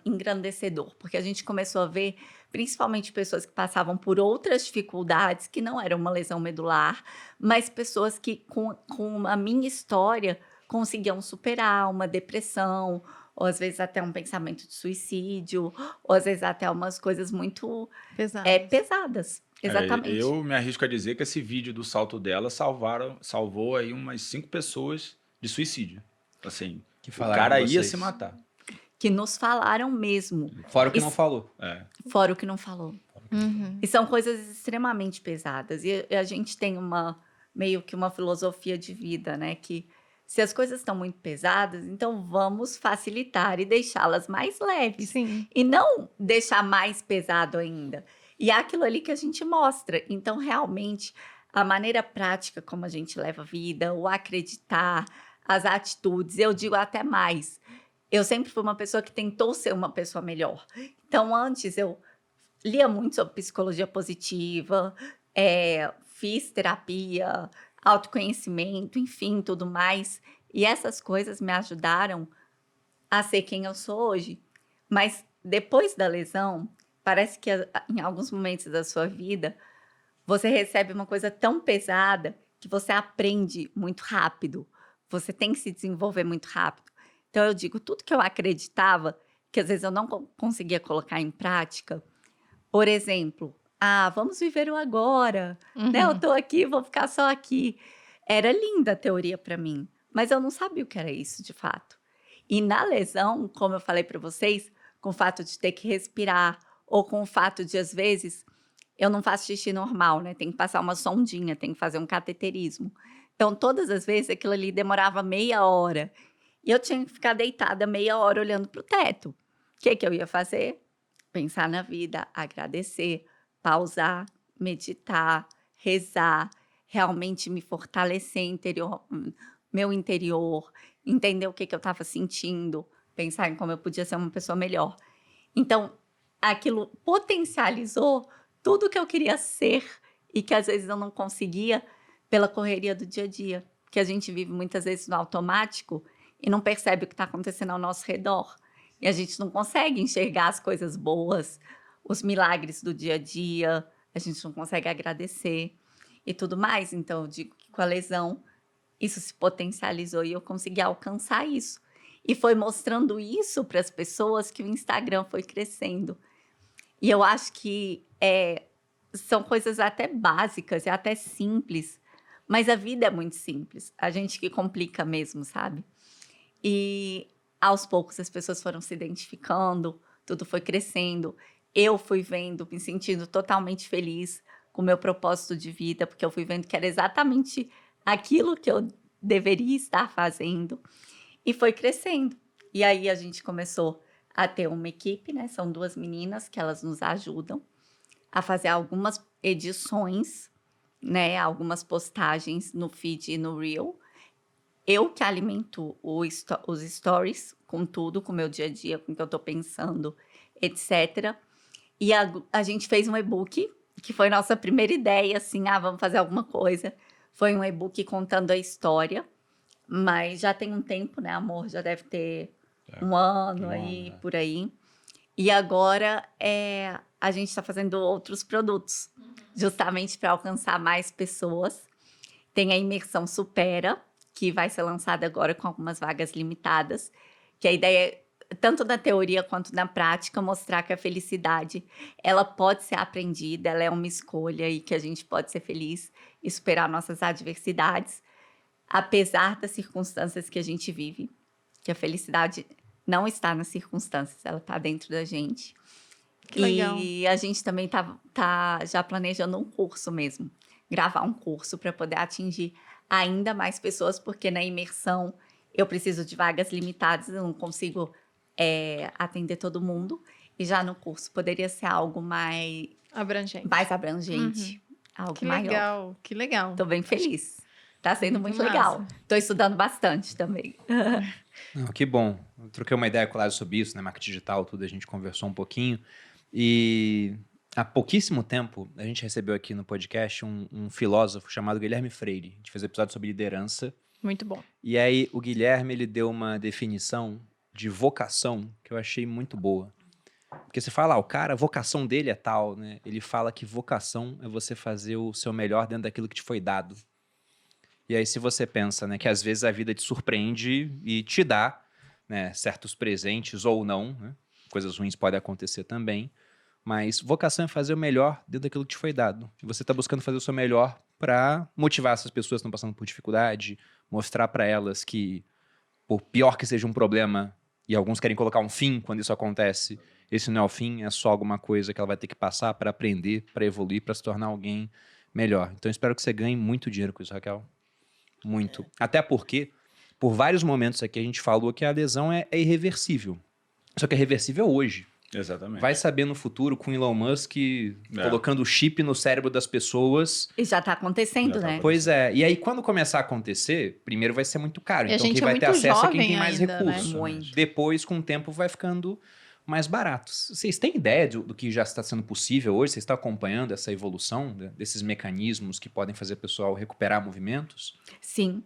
engrandecedor, porque a gente começou a ver, principalmente pessoas que passavam por outras dificuldades, que não era uma lesão medular, mas pessoas que, com a minha história, conseguiam superar uma depressão, ou às vezes até um pensamento de suicídio, ou às vezes até umas coisas muito pesadas. Exatamente. Eu me arrisco a dizer que esse vídeo do salto dela salvou aí umas 5 pessoas de suicídio. Assim, o cara ia se matar. Que nos falaram mesmo. Fora o que não falou. Fora o que não falou. E são coisas extremamente pesadas. E a gente tem meio que uma filosofia de vida, né? Que se as coisas estão muito pesadas, então vamos facilitar e deixá-las mais leves. Sim. E não deixar mais pesado ainda. E é aquilo ali que a gente mostra. Então, realmente, a maneira prática como a gente leva a vida, o acreditar, as atitudes, eu digo até mais. Eu sempre fui uma pessoa que tentou ser uma pessoa melhor. Então, antes eu lia muito sobre psicologia positiva, fiz terapia, autoconhecimento, enfim, tudo mais. E essas coisas me ajudaram a ser quem eu sou hoje. Mas depois da lesão, parece que em alguns momentos da sua vida, você recebe uma coisa tão pesada que você aprende muito rápido. Você tem que se desenvolver muito rápido. Então, eu digo, tudo que eu acreditava, que às vezes eu não conseguia colocar em prática, por exemplo, vamos viver o agora, né? Eu tô aqui, vou ficar só aqui. Era linda a teoria para mim, mas eu não sabia o que era isso, de fato. E na lesão, como eu falei para vocês, com o fato de ter que respirar, ou com o fato de, às vezes, eu não faço xixi normal, né? Tem que passar uma sondinha, tem que fazer um cateterismo. Então, todas as vezes, aquilo ali demorava meia hora. E eu tinha que ficar deitada meia hora olhando para o teto. O que eu ia fazer? Pensar na vida, agradecer, pausar, meditar, rezar, realmente me fortalecer meu interior, entender o que eu estava sentindo, pensar em como eu podia ser uma pessoa melhor. Então, aquilo potencializou tudo que eu queria ser e que às vezes eu não conseguia pela correria do dia a dia. porque a gente vive muitas vezes no automático e não percebe o que está acontecendo ao nosso redor. E a gente não consegue enxergar as coisas boas, os milagres do dia a dia, a gente não consegue agradecer e tudo mais. Então, eu digo que com a lesão, isso se potencializou e eu consegui alcançar isso. E foi mostrando isso para as pessoas que o Instagram foi crescendo. E eu acho que são coisas até básicas e até simples, mas a vida é muito simples. A gente que complica mesmo, sabe? E aos poucos as pessoas foram se identificando, tudo foi crescendo. Eu fui vendo, me sentindo totalmente feliz com o meu propósito de vida, porque eu fui vendo que era exatamente aquilo que eu deveria estar fazendo. E foi crescendo. E aí a gente começou a ter uma equipe, né? São 2 meninas que elas nos ajudam a fazer algumas edições, né? Algumas postagens no feed e no Reel. Eu que alimento os stories com tudo, com o meu dia a dia, com o que eu tô pensando, etc. E a gente fez um e-book, que foi nossa primeira ideia, assim, vamos fazer alguma coisa. Foi um e-book contando a história, mas já tem um tempo, né, amor? Já deve ter um ano aí, por aí. E agora a gente está fazendo outros produtos, justamente para alcançar mais pessoas. Tem a Imersão Supera, que vai ser lançada agora com algumas vagas limitadas, que a ideia é, tanto na teoria quanto na prática, mostrar que a felicidade, ela pode ser aprendida, ela é uma escolha e que a gente pode ser feliz e superar nossas adversidades, apesar das circunstâncias que a gente vive, que a felicidade não está nas circunstâncias, ela está dentro da gente. Que legal. E a gente também tá já planejando um curso mesmo, gravar um curso para poder atingir ainda mais pessoas, porque na imersão eu preciso de vagas limitadas, eu não consigo atender todo mundo, e já no curso poderia ser algo mais abrangente, algo que maior. Legal, que legal. Tô bem feliz. Tá sendo muito massa. legal. Tô estudando bastante também. Não, que bom. Eu troquei uma ideia com o Lázaro sobre isso, né? Marketing digital, tudo, a gente conversou um pouquinho. E há pouquíssimo tempo, a gente recebeu aqui no podcast um filósofo chamado Guilherme Freire. A gente fez um episódio sobre liderança. Muito bom. E aí, o Guilherme, ele deu uma definição de vocação que eu achei muito boa. Porque você fala, o cara, a vocação dele é tal, né? Ele fala que vocação é você fazer o seu melhor dentro daquilo que te foi dado. E aí, se você pensa, né, que às vezes a vida te surpreende e te dá, né, certos presentes ou não, né? Coisas ruins podem acontecer também. Mas vocação é fazer o melhor dentro daquilo que te foi dado. E você está buscando fazer o seu melhor para motivar essas pessoas que estão passando por dificuldade, mostrar para elas que, por pior que seja um problema, e alguns querem colocar um fim quando isso acontece, esse não é o fim, é só alguma coisa que ela vai ter que passar para aprender, para evoluir, para se tornar alguém melhor. Então, eu espero que você ganhe muito dinheiro com isso, Raquel. Muito. Até porque, por vários momentos aqui, a gente falou que a lesão é irreversível. Só que é reversível hoje. Exatamente. Vai saber no futuro com Elon Musk colocando chip no cérebro das pessoas. E já tá acontecendo, né? Pois é. E aí, quando começar a acontecer, primeiro vai ser muito caro. E então, quem vai ter acesso é quem tem mais ainda, recurso. Né? Depois, com o tempo, vai ficando mais barato. Vocês têm ideia do que já está sendo possível hoje? Vocês estão acompanhando essa evolução desses mecanismos que podem fazer o pessoal recuperar movimentos? Sim.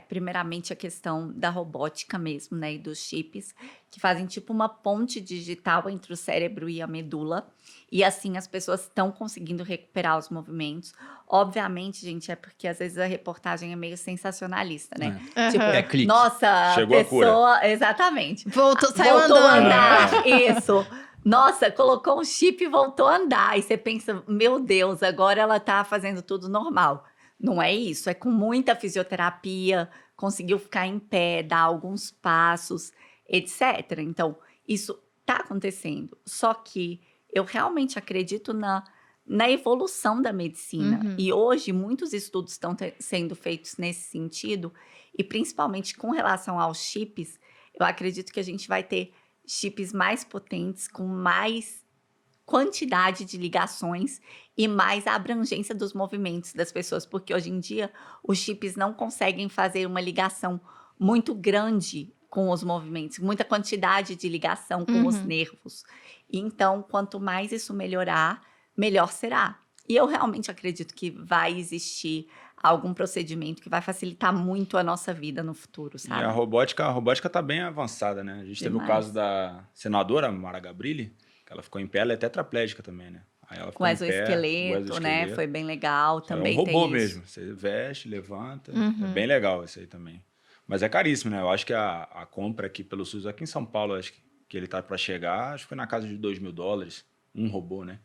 Primeiramente a questão da robótica mesmo, né, e dos chips, que fazem tipo uma ponte digital entre o cérebro e a medula, e assim as pessoas estão conseguindo recuperar os movimentos. Obviamente, gente, é porque às vezes a reportagem é meio sensacionalista, né? Tipo, clique. Nossa, chegou a cura. Exatamente. Saiu voltou a andando. andar, isso. Nossa, colocou um chip e voltou a andar. E você pensa, meu Deus, agora ela tá fazendo tudo normal. Não é isso, é com muita fisioterapia, conseguiu ficar em pé, dar alguns passos, etc. Então, isso está acontecendo. Só que eu realmente acredito na evolução da medicina. E hoje, muitos estudos estão sendo feitos nesse sentido, e principalmente com relação aos chips, eu acredito que a gente vai ter chips mais potentes, com mais quantidade de ligações e mais a abrangência dos movimentos das pessoas, porque hoje em dia os chips não conseguem fazer uma ligação muito grande com os movimentos, muita quantidade de ligação com os nervos. Então, quanto mais isso melhorar, melhor será. E eu realmente acredito que vai existir algum procedimento que vai facilitar muito a nossa vida no futuro, sabe? E a robótica tá bem avançada, né? A gente teve o caso da senadora Mara Gabrilli, que ela ficou em pé, ela é tetraplégica também, né? Aí ela ficou com exoesqueleto, né? Foi bem legal. Também é um robô tem mesmo. Você veste, levanta. É bem legal isso aí também. Mas é caríssimo, né? Eu acho que a compra aqui pelo SUS, aqui em São Paulo, acho que ele tá para chegar, acho que foi na casa de $2.000, um robô, né?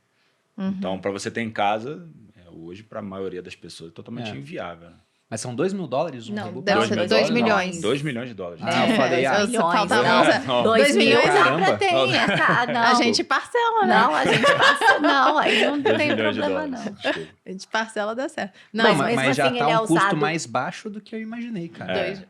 Então, para você ter em casa, hoje, para a maioria das pessoas, é totalmente inviável. Né? Mas são $2.000 um não, robô? Deve ser 2 milhões. Não, $2 milhões. Ah, eu falei, faltava 2 milhões caramba. não. A gente parcela, né? Não, a gente parcela. Não, aí não 2 tem milhões problema, de não. dólares. Desculpa. A gente parcela, dá certo. Não, Mas mas já assim, tá ele é um custo usado- mais baixo do que eu imaginei, cara.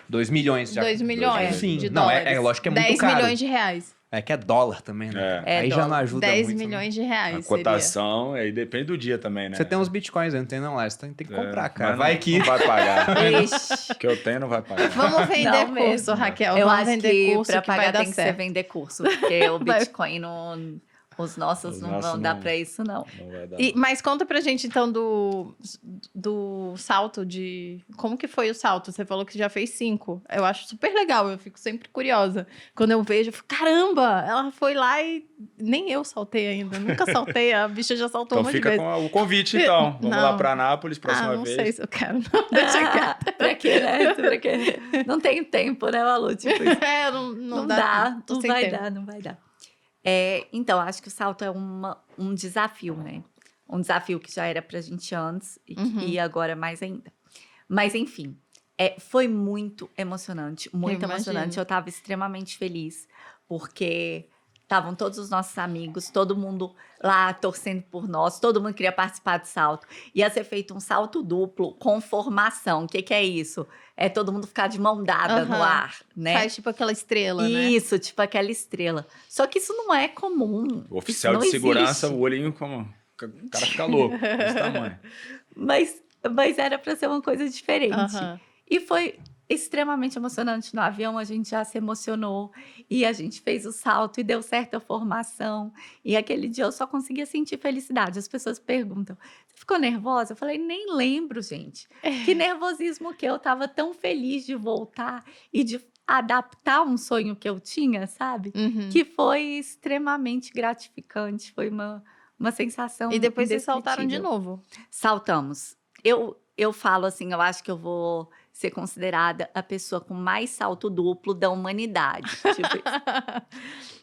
2 milhões. 2 milhões Sim, de não, dólares. é lógico que é muito 10 caro. milhões de reais. É que é dólar também, né? É Aí já não ajuda 10 muito. milhões de reais. A cotação, aí depende do dia também, né? Você tem uns bitcoins aí, não tem não, Lars? Tem que comprar, cara. Mas Vai não, que... Não vai pagar. Ixi. O que eu tenho não vai pagar. Vamos vender Não curso, mesmo. Raquel. Eu Vamos acho vender que curso para que vai pagar dar tem que ser certo. vender curso, porque o Vai. Bitcoin não... Os nossos não vão dar para isso, não. Não vai dar. Mas conta pra gente, então, do salto de... Como que foi o salto? Você falou que já fez 5. Eu acho super legal, eu fico sempre curiosa. Quando eu vejo, eu fico, caramba! Ela foi lá e... Nem eu saltei ainda, nunca saltei, a bicha já saltou Então um monte de fica vezes. com o convite, então. Vamos Não. lá para Anápolis, próxima não vez. sei se eu quero, não. Deixa quieto. Pra quê, né? Pra quê? Não tem tempo, né, Malu? Tipo, É, não dá. Tô não sem vai tempo. dar, não vai dar. Então, acho que o salto é um desafio, né? Um desafio que já era pra gente antes e agora mais ainda. Mas, enfim, foi muito emocionante, muito emocionante. Eu tava extremamente feliz, porque estavam todos os nossos amigos, todo mundo lá torcendo por nós, todo mundo queria participar do salto. Ia ser feito um salto duplo com formação. O que é isso? É todo mundo ficar de mão dada no ar, né? Faz tipo aquela estrela, né? Isso, tipo aquela estrela. Só que isso não é comum. O oficial de segurança, o olhinho como... O cara fica louco, desse tamanho. Mas era para ser uma coisa diferente. Aham. E foi extremamente emocionante. No avião a gente já se emocionou e a gente fez o salto e deu certa formação. E aquele dia eu só conseguia sentir felicidade. As pessoas perguntam, você ficou nervosa? Eu falei, nem lembro, gente. Que nervosismo que eu tava tão feliz de voltar e de adaptar um sonho que eu tinha, sabe? Uhum. Que foi extremamente gratificante. Foi uma sensação E depois vocês saltaram de indescritível. novo. Saltamos. Eu falo assim, eu acho que eu vou ser considerada a pessoa com mais salto duplo da humanidade. Tipo isso.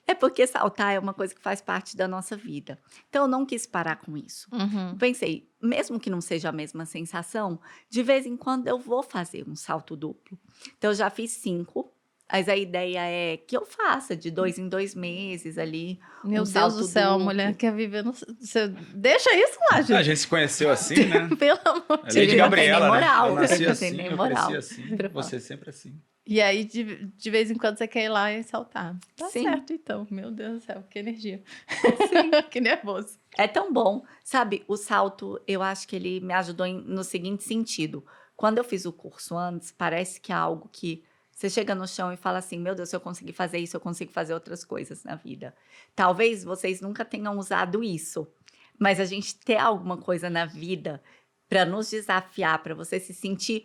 É porque saltar é uma coisa que faz parte da nossa vida. Então, eu não quis parar com isso. Uhum. Pensei, mesmo que não seja a mesma sensação, de vez em quando eu vou fazer um salto duplo. Então, eu já fiz 5. Mas a ideia é que eu faça de 2 em 2 meses ali. Meu um Deus salto do céu, a duplo. mulher quer viver no... Você deixa isso lá, A gente. gente se conheceu assim, né? Pelo amor A de Lady Ele não Deus. tem nem Gabriela, moral, né? Eu nasci ele não assim, tem nem eu moral. cresci assim, você sempre assim. E aí, de vez em quando, você quer ir lá e saltar. Tá Sim. certo, então. Meu Deus do céu, que energia. Sim. Que nervoso. É tão bom. Sabe, o salto, eu acho que ele me ajudou no seguinte sentido. Quando eu fiz o curso antes, parece que é algo que você chega no chão e fala assim, meu Deus, se eu conseguir fazer isso, eu consigo fazer outras coisas na vida. Talvez vocês nunca tenham usado isso, mas a gente ter alguma coisa na vida para nos desafiar, para você se sentir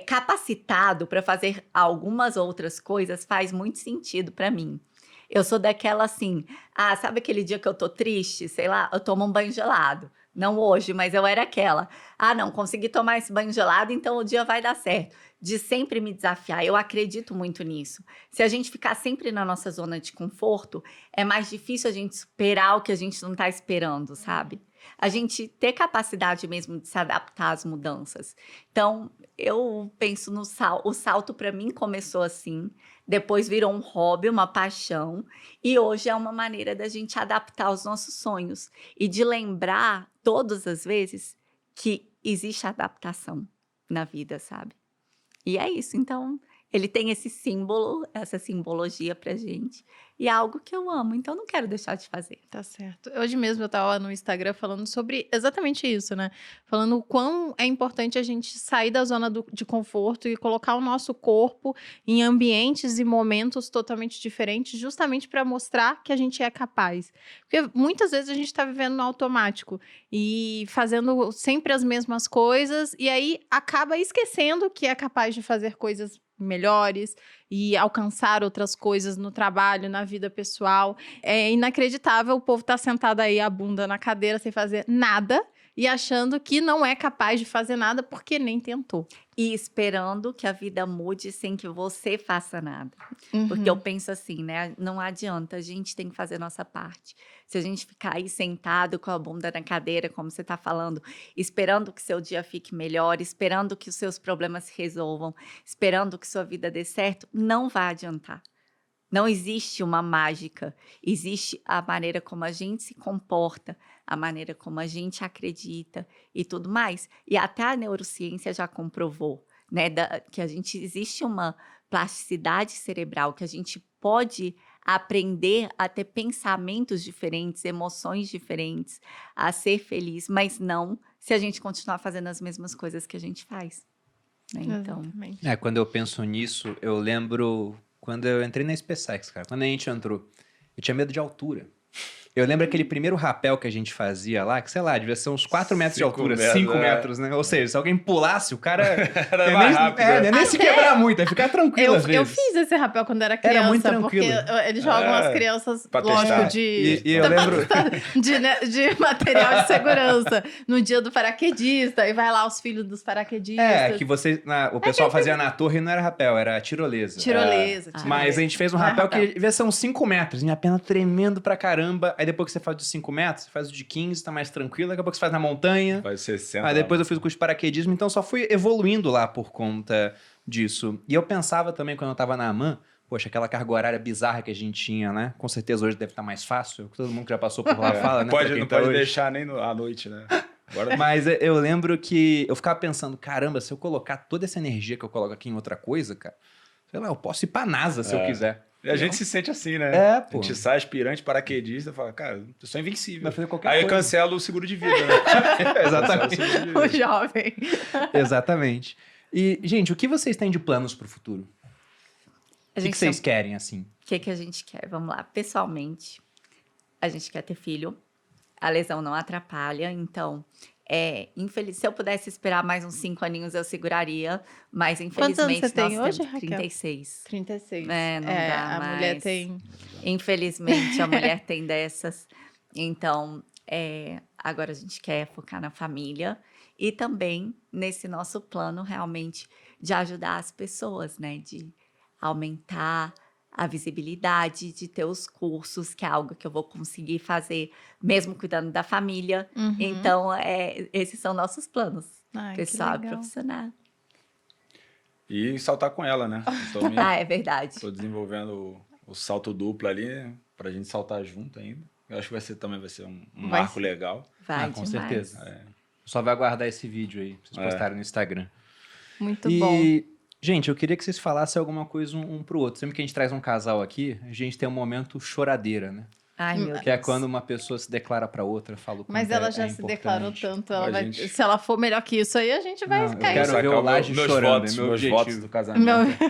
capacitado para fazer algumas outras coisas, faz muito sentido para mim. Eu sou daquela assim, sabe aquele dia que eu tô triste, sei lá, eu tomo um banho gelado. Não hoje, mas eu era aquela. Não, consegui tomar esse banho gelado, então o dia vai dar certo. De sempre me desafiar, eu acredito muito nisso. Se a gente ficar sempre na nossa zona de conforto, é mais difícil a gente superar o que a gente não está esperando, sabe? A gente ter capacidade mesmo de se adaptar às mudanças. Então, eu penso no salto. O salto, para mim, começou assim. Depois virou um hobby, uma paixão. E hoje é uma maneira da gente adaptar os nossos sonhos. E de lembrar, todas as vezes, que existe adaptação na vida, sabe? E é isso. Então, ele tem esse símbolo, essa simbologia pra gente. E é algo que eu amo, então não quero deixar de fazer. Tá certo. Hoje mesmo eu tava no Instagram falando sobre exatamente isso, né? Falando o quão é importante a gente sair da zona de conforto e colocar o nosso corpo em ambientes e momentos totalmente diferentes, justamente para mostrar que a gente é capaz. Porque muitas vezes a gente tá vivendo no automático e fazendo sempre as mesmas coisas, e aí acaba esquecendo que é capaz de fazer coisas melhores e alcançar outras coisas no trabalho, na vida pessoal. É inacreditável o povo estar sentado aí, a bunda na cadeira, sem fazer nada e achando que não é capaz de fazer nada porque nem tentou. E esperando que a vida mude sem que você faça nada. Uhum. Porque eu penso assim, né? Não adianta, a gente tem que fazer a nossa parte. Se a gente ficar aí sentado com a bunda na cadeira, como você está falando, esperando que seu dia fique melhor, esperando que os seus problemas se resolvam, esperando que sua vida dê certo, não vai adiantar. Não existe uma mágica, existe a maneira como a gente se comporta, a maneira como a gente acredita e tudo mais. E até a neurociência já comprovou, né, que existe uma plasticidade cerebral, que a gente pode aprender a ter pensamentos diferentes, emoções diferentes, a ser feliz, mas não se a gente continuar fazendo as mesmas coisas que a gente faz. Né? Então, exatamente. Quando eu penso nisso, eu lembro quando eu entrei na SpaceX, cara. Quando a gente entrou, eu tinha medo de altura. Eu lembro aquele primeiro rapel que a gente fazia lá, que sei lá, devia ser uns 4 metros de altura, 5 metros, né? Ou seja, se alguém pulasse, o cara... Era mais rápido. Nem se quebrar muito, ia ficar tranquilo às vezes. Eu fiz esse rapel quando era criança, muito tranquilo. porque eles jogam as crianças, lógico, E eu lembro... de material de segurança, no dia do paraquedista, e vai lá os filhos dos paraquedistas. Que o pessoal fazia na torre e não era rapel, era tirolesa. Tirolesa. Mas a gente fez um rapel que devia ser uns 5 metros, minha perna tremendo pra caramba. Aí depois que você faz de 5 metros, você faz o de 15, tá mais tranquilo. Daqui a pouco você faz na montanha. Faz 60. Aí depois eu fiz o curso de paraquedismo, então só fui evoluindo lá por conta disso. E eu pensava também, quando eu tava na AMAN, poxa, aquela carga horária bizarra que a gente tinha, né? Com certeza hoje deve estar mais fácil. Todo mundo que já passou por lá fala, né? Não pode deixar nem à noite, né? Agora... Mas eu lembro que eu ficava pensando, caramba, se eu colocar toda essa energia que eu coloco aqui em outra coisa, cara, sei lá, eu posso ir pra NASA se eu quiser. E a gente se sente assim, né? Pô. A gente sai aspirante, paraquedista, fala, cara, eu sou invencível. Vai fazer qualquer Aí coisa. cancela o seguro de vida, né? Exatamente. O jovem. Exatamente. E, gente, o que vocês têm de planos pro futuro? O que vocês querem, assim? O que a gente quer? Vamos lá. Pessoalmente, a gente quer ter filho. A lesão não atrapalha, então... infeliz... Se eu pudesse esperar mais uns 5 aninhos, eu seguraria. Mas, infelizmente, quantos anos você tem nós hoje, temos Raquel? 36. 36. Não dá a mais. mulher tem... Infelizmente, a mulher tem dessas. Então, agora a gente quer focar na família. E também nesse nosso plano, realmente, de ajudar as pessoas, né? De aumentar a visibilidade, de ter os cursos, que é algo que eu vou conseguir fazer, mesmo cuidando da família. Uhum. Então, esses são nossos planos, pessoal e legal. profissional. E saltar com ela, né? É verdade. Estou desenvolvendo o salto duplo ali, pra gente saltar junto ainda. Eu acho que também vai ser um marco legal. Vai, com demais. certeza. Só vai aguardar esse vídeo aí, pra vocês postarem no Instagram. Muito bom. Gente, eu queria que vocês falassem alguma coisa um pro outro. Sempre que a gente traz um casal aqui, a gente tem um momento choradeira, né? Ai, meu Deus. Que é quando uma pessoa se declara pra outra, fala o quanto Mas ela já se importante. declarou tanto, gente... se ela for melhor que isso aí, a gente vai cair. Eu quero ver o Laje chorando, meus votos do casamento.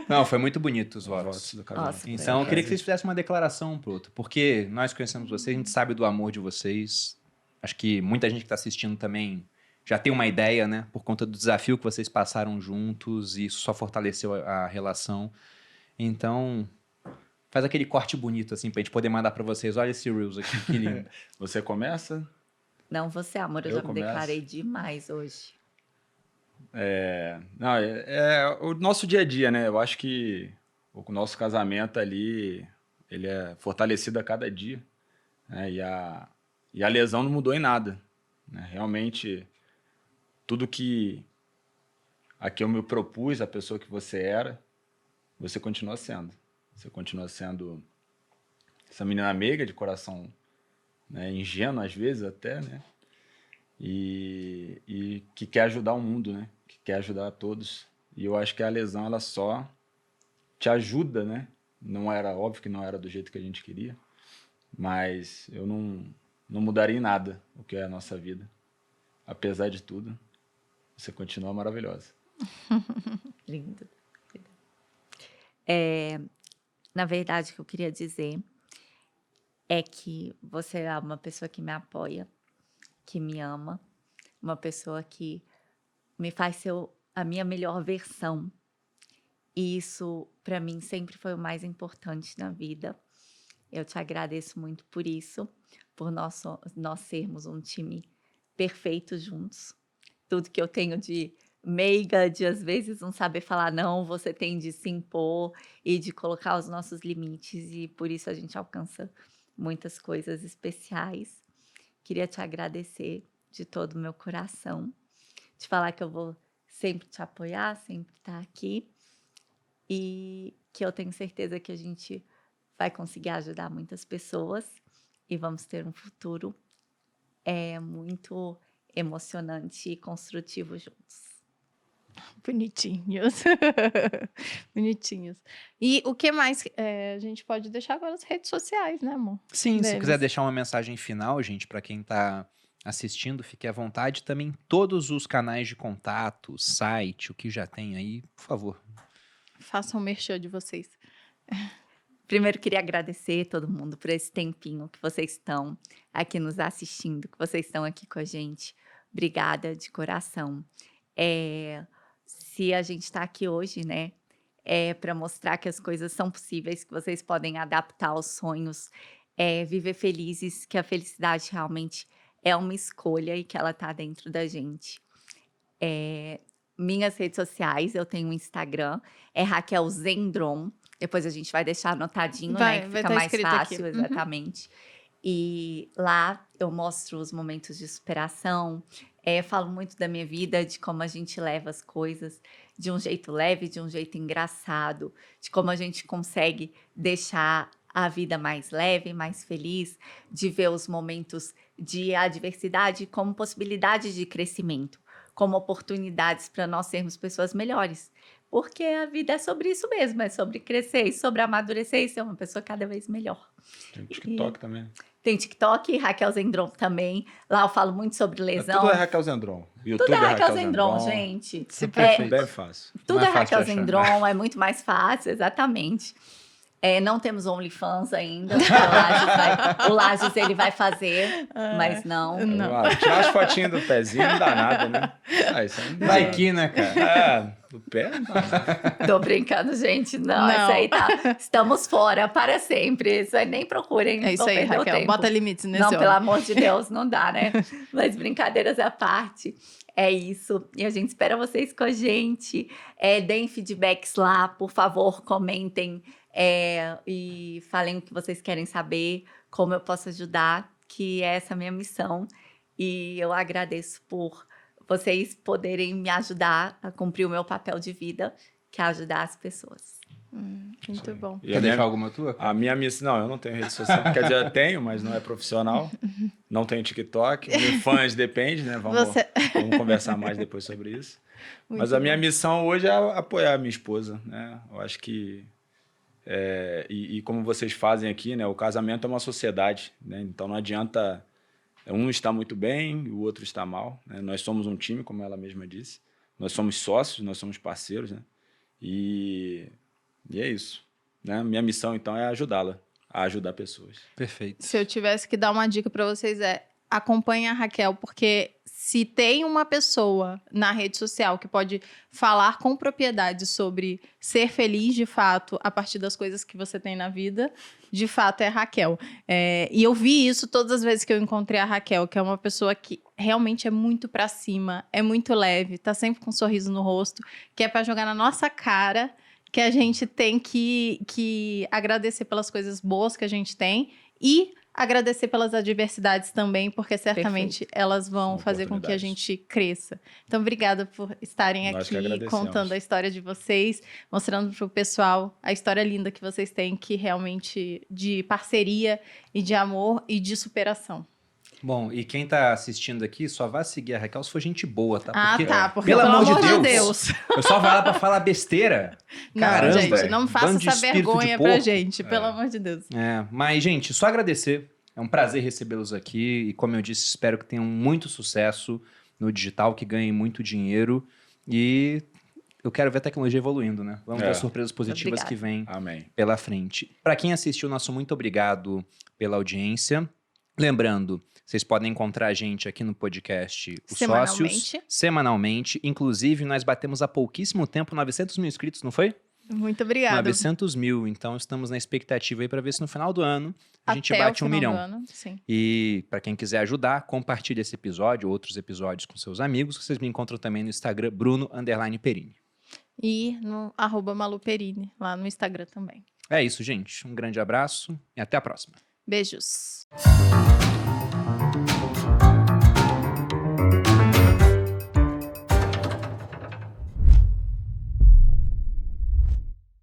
Não, foi muito bonito os votos. Do casamento. Nossa, Então, eu queria que vocês fizessem uma declaração um pro outro, porque nós conhecemos vocês, a gente sabe do amor de vocês. Acho que muita gente que tá assistindo também já tem uma ideia, né? Por conta do desafio que vocês passaram juntos, e isso só fortaleceu a relação. Então, faz aquele corte bonito, assim, pra gente poder mandar pra vocês. Olha esse Reels aqui, que lindo. Você começa? Não, você, amor, eu já me declarei demais hoje. O nosso dia a dia, né? Eu acho que o nosso casamento ali, ele é fortalecido a cada dia. Né? E a lesão não mudou em nada. Né? Realmente, tudo que aqui eu me propus, a pessoa que você era, você continua sendo. Você continua sendo essa menina meiga, de coração, né, ingênuo às vezes até, né? E que quer ajudar o mundo, né? Que quer ajudar a todos. E eu acho que a lesão, ela só te ajuda, né? Não era óbvio que não era do jeito que a gente queria, mas eu não mudaria em nada o que é a nossa vida. Apesar de tudo, você continua maravilhosa. Lindo. Na verdade, o que eu queria dizer é que você é uma pessoa que me apoia, que me ama, uma pessoa que me faz ser a minha melhor versão. E isso, para mim, sempre foi o mais importante na vida. Eu te agradeço muito por isso, por nós sermos um time perfeito juntos. Tudo que eu tenho de meiga, de às vezes não saber falar não, você tem de se impor e de colocar os nossos limites, e por isso a gente alcança muitas coisas especiais. Queria te agradecer de todo o meu coração, te falar que eu vou sempre te apoiar, sempre estar aqui, e que eu tenho certeza que a gente vai conseguir ajudar muitas pessoas e vamos ter um futuro muito emocionante e construtivo juntos. Bonitinhos. Bonitinhos. E o que mais a gente pode deixar agora as redes sociais, né, amor? Sim, se quiser deixar uma mensagem final, gente, para quem tá assistindo, fique à vontade. Também todos os canais de contato, site, o que já tem aí, por favor. Façam o merchan de vocês. Primeiro, queria agradecer todo mundo por esse tempinho que vocês estão aqui nos assistindo, que vocês estão aqui com a gente. Obrigada de coração. Se a gente está aqui hoje, né, para mostrar que as coisas são possíveis, que vocês podem adaptar aos sonhos, viver felizes, que a felicidade realmente é uma escolha e que ela está dentro da gente. Minhas redes sociais, eu tenho um Instagram, é Raquel Zendron. Depois a gente vai deixar anotadinho, né? Que fica mais fácil, aqui. Exatamente. E lá eu mostro os momentos de superação, falo muito da minha vida, de como a gente leva as coisas de um jeito leve, de um jeito engraçado, de como a gente consegue deixar a vida mais leve, mais feliz, de ver os momentos de adversidade como possibilidades de crescimento, como oportunidades para nós sermos pessoas melhores. Porque a vida é sobre isso mesmo, é sobre crescer, sobre amadurecer e ser uma pessoa cada vez melhor. Tem TikTok também. Tem TikTok, Raquel Zendron também. Lá eu falo muito sobre lesão. Tudo é Raquel Zendron. YouTube tudo é Raquel Zendron, gente. Bem fácil. Tudo é Raquel Zendron, é muito mais fácil, exatamente. Não temos OnlyFans ainda. O Lages ele vai fazer, mas não. Tirar as fotinhas do pezinho não dá nada, né? Isso aí não dá. Vai aqui, né, cara? Do pé não dá nada. Tô brincando, gente. Não, isso aí tá. Estamos fora para sempre. Isso aí nem procurem. É isso aí, Raquel. Tempo. Bota limites nesse Não, pelo amor de Deus, não dá, né? Mas brincadeiras à parte. É isso. E a gente espera vocês com a gente. Deem feedbacks lá, por favor, comentem. E falem o que vocês querem saber, como eu posso ajudar, que é essa a minha missão. E eu agradeço por vocês poderem me ajudar a cumprir o meu papel de vida, que é ajudar as pessoas. Muito bom. Quer deixar alguma tua? A minha missão... Não, eu não tenho rede social. Quer dizer, eu tenho, mas não é profissional. Não tenho TikTok. Fãs depende, né? Vamos conversar mais depois sobre isso. Mas a minha missão hoje é apoiar a minha esposa, né? Eu acho que... E como vocês fazem aqui, né? O casamento é uma sociedade, né? Então não adianta um estar muito bem e o outro estar mal, né? Nós somos um time, como ela mesma disse. Nós somos sócios, nós somos parceiros, né? E é isso, né? Minha missão, então, é ajudá-la a ajudar pessoas. Perfeito. Se eu tivesse que dar uma dica para vocês acompanhe a Raquel, porque se tem uma pessoa na rede social que pode falar com propriedade sobre ser feliz de fato a partir das coisas que você tem na vida, de fato é a Raquel. E eu vi isso todas as vezes que eu encontrei a Raquel, que é uma pessoa que realmente é muito pra cima, é muito leve, tá sempre com um sorriso no rosto, que é pra jogar na nossa cara, que a gente tem que agradecer pelas coisas boas que a gente tem e agradecer pelas adversidades também, porque certamente elas vão fazer com que a gente cresça. Então, obrigada por estarem aqui contando a história de vocês, mostrando para o pessoal a história linda que vocês têm, que realmente de parceria e de amor e de superação. Bom, e quem tá assistindo aqui, só vai seguir a Raquel se for gente boa, tá? Porque pelo amor de Deus. Eu só vai lá pra falar besteira. Caramba, não, gente, não faça essa vergonha pra gente, pelo É. amor de Deus. Mas, gente, só agradecer. É um prazer recebê-los aqui. E como eu disse, espero que tenham muito sucesso no digital, que ganhem muito dinheiro. E eu quero ver a tecnologia evoluindo, né? Vamos ver as surpresas positivas que vêm pela frente. Para quem assistiu, nosso muito obrigado pela audiência. Lembrando, vocês podem encontrar a gente aqui no podcast Os Sócios, semanalmente. Inclusive, nós batemos há pouquíssimo tempo 900 mil inscritos, não foi? Muito obrigada. 900 mil, então estamos na expectativa aí para ver se no final do ano a gente bate 1 milhão. Sim. E para quem quiser ajudar, compartilhe esse episódio, outros episódios com seus amigos. Vocês me encontram também no Instagram, Bruno_Perini. E no @maluperini, lá no Instagram também. É isso, gente. Um grande abraço e até a próxima. Beijos.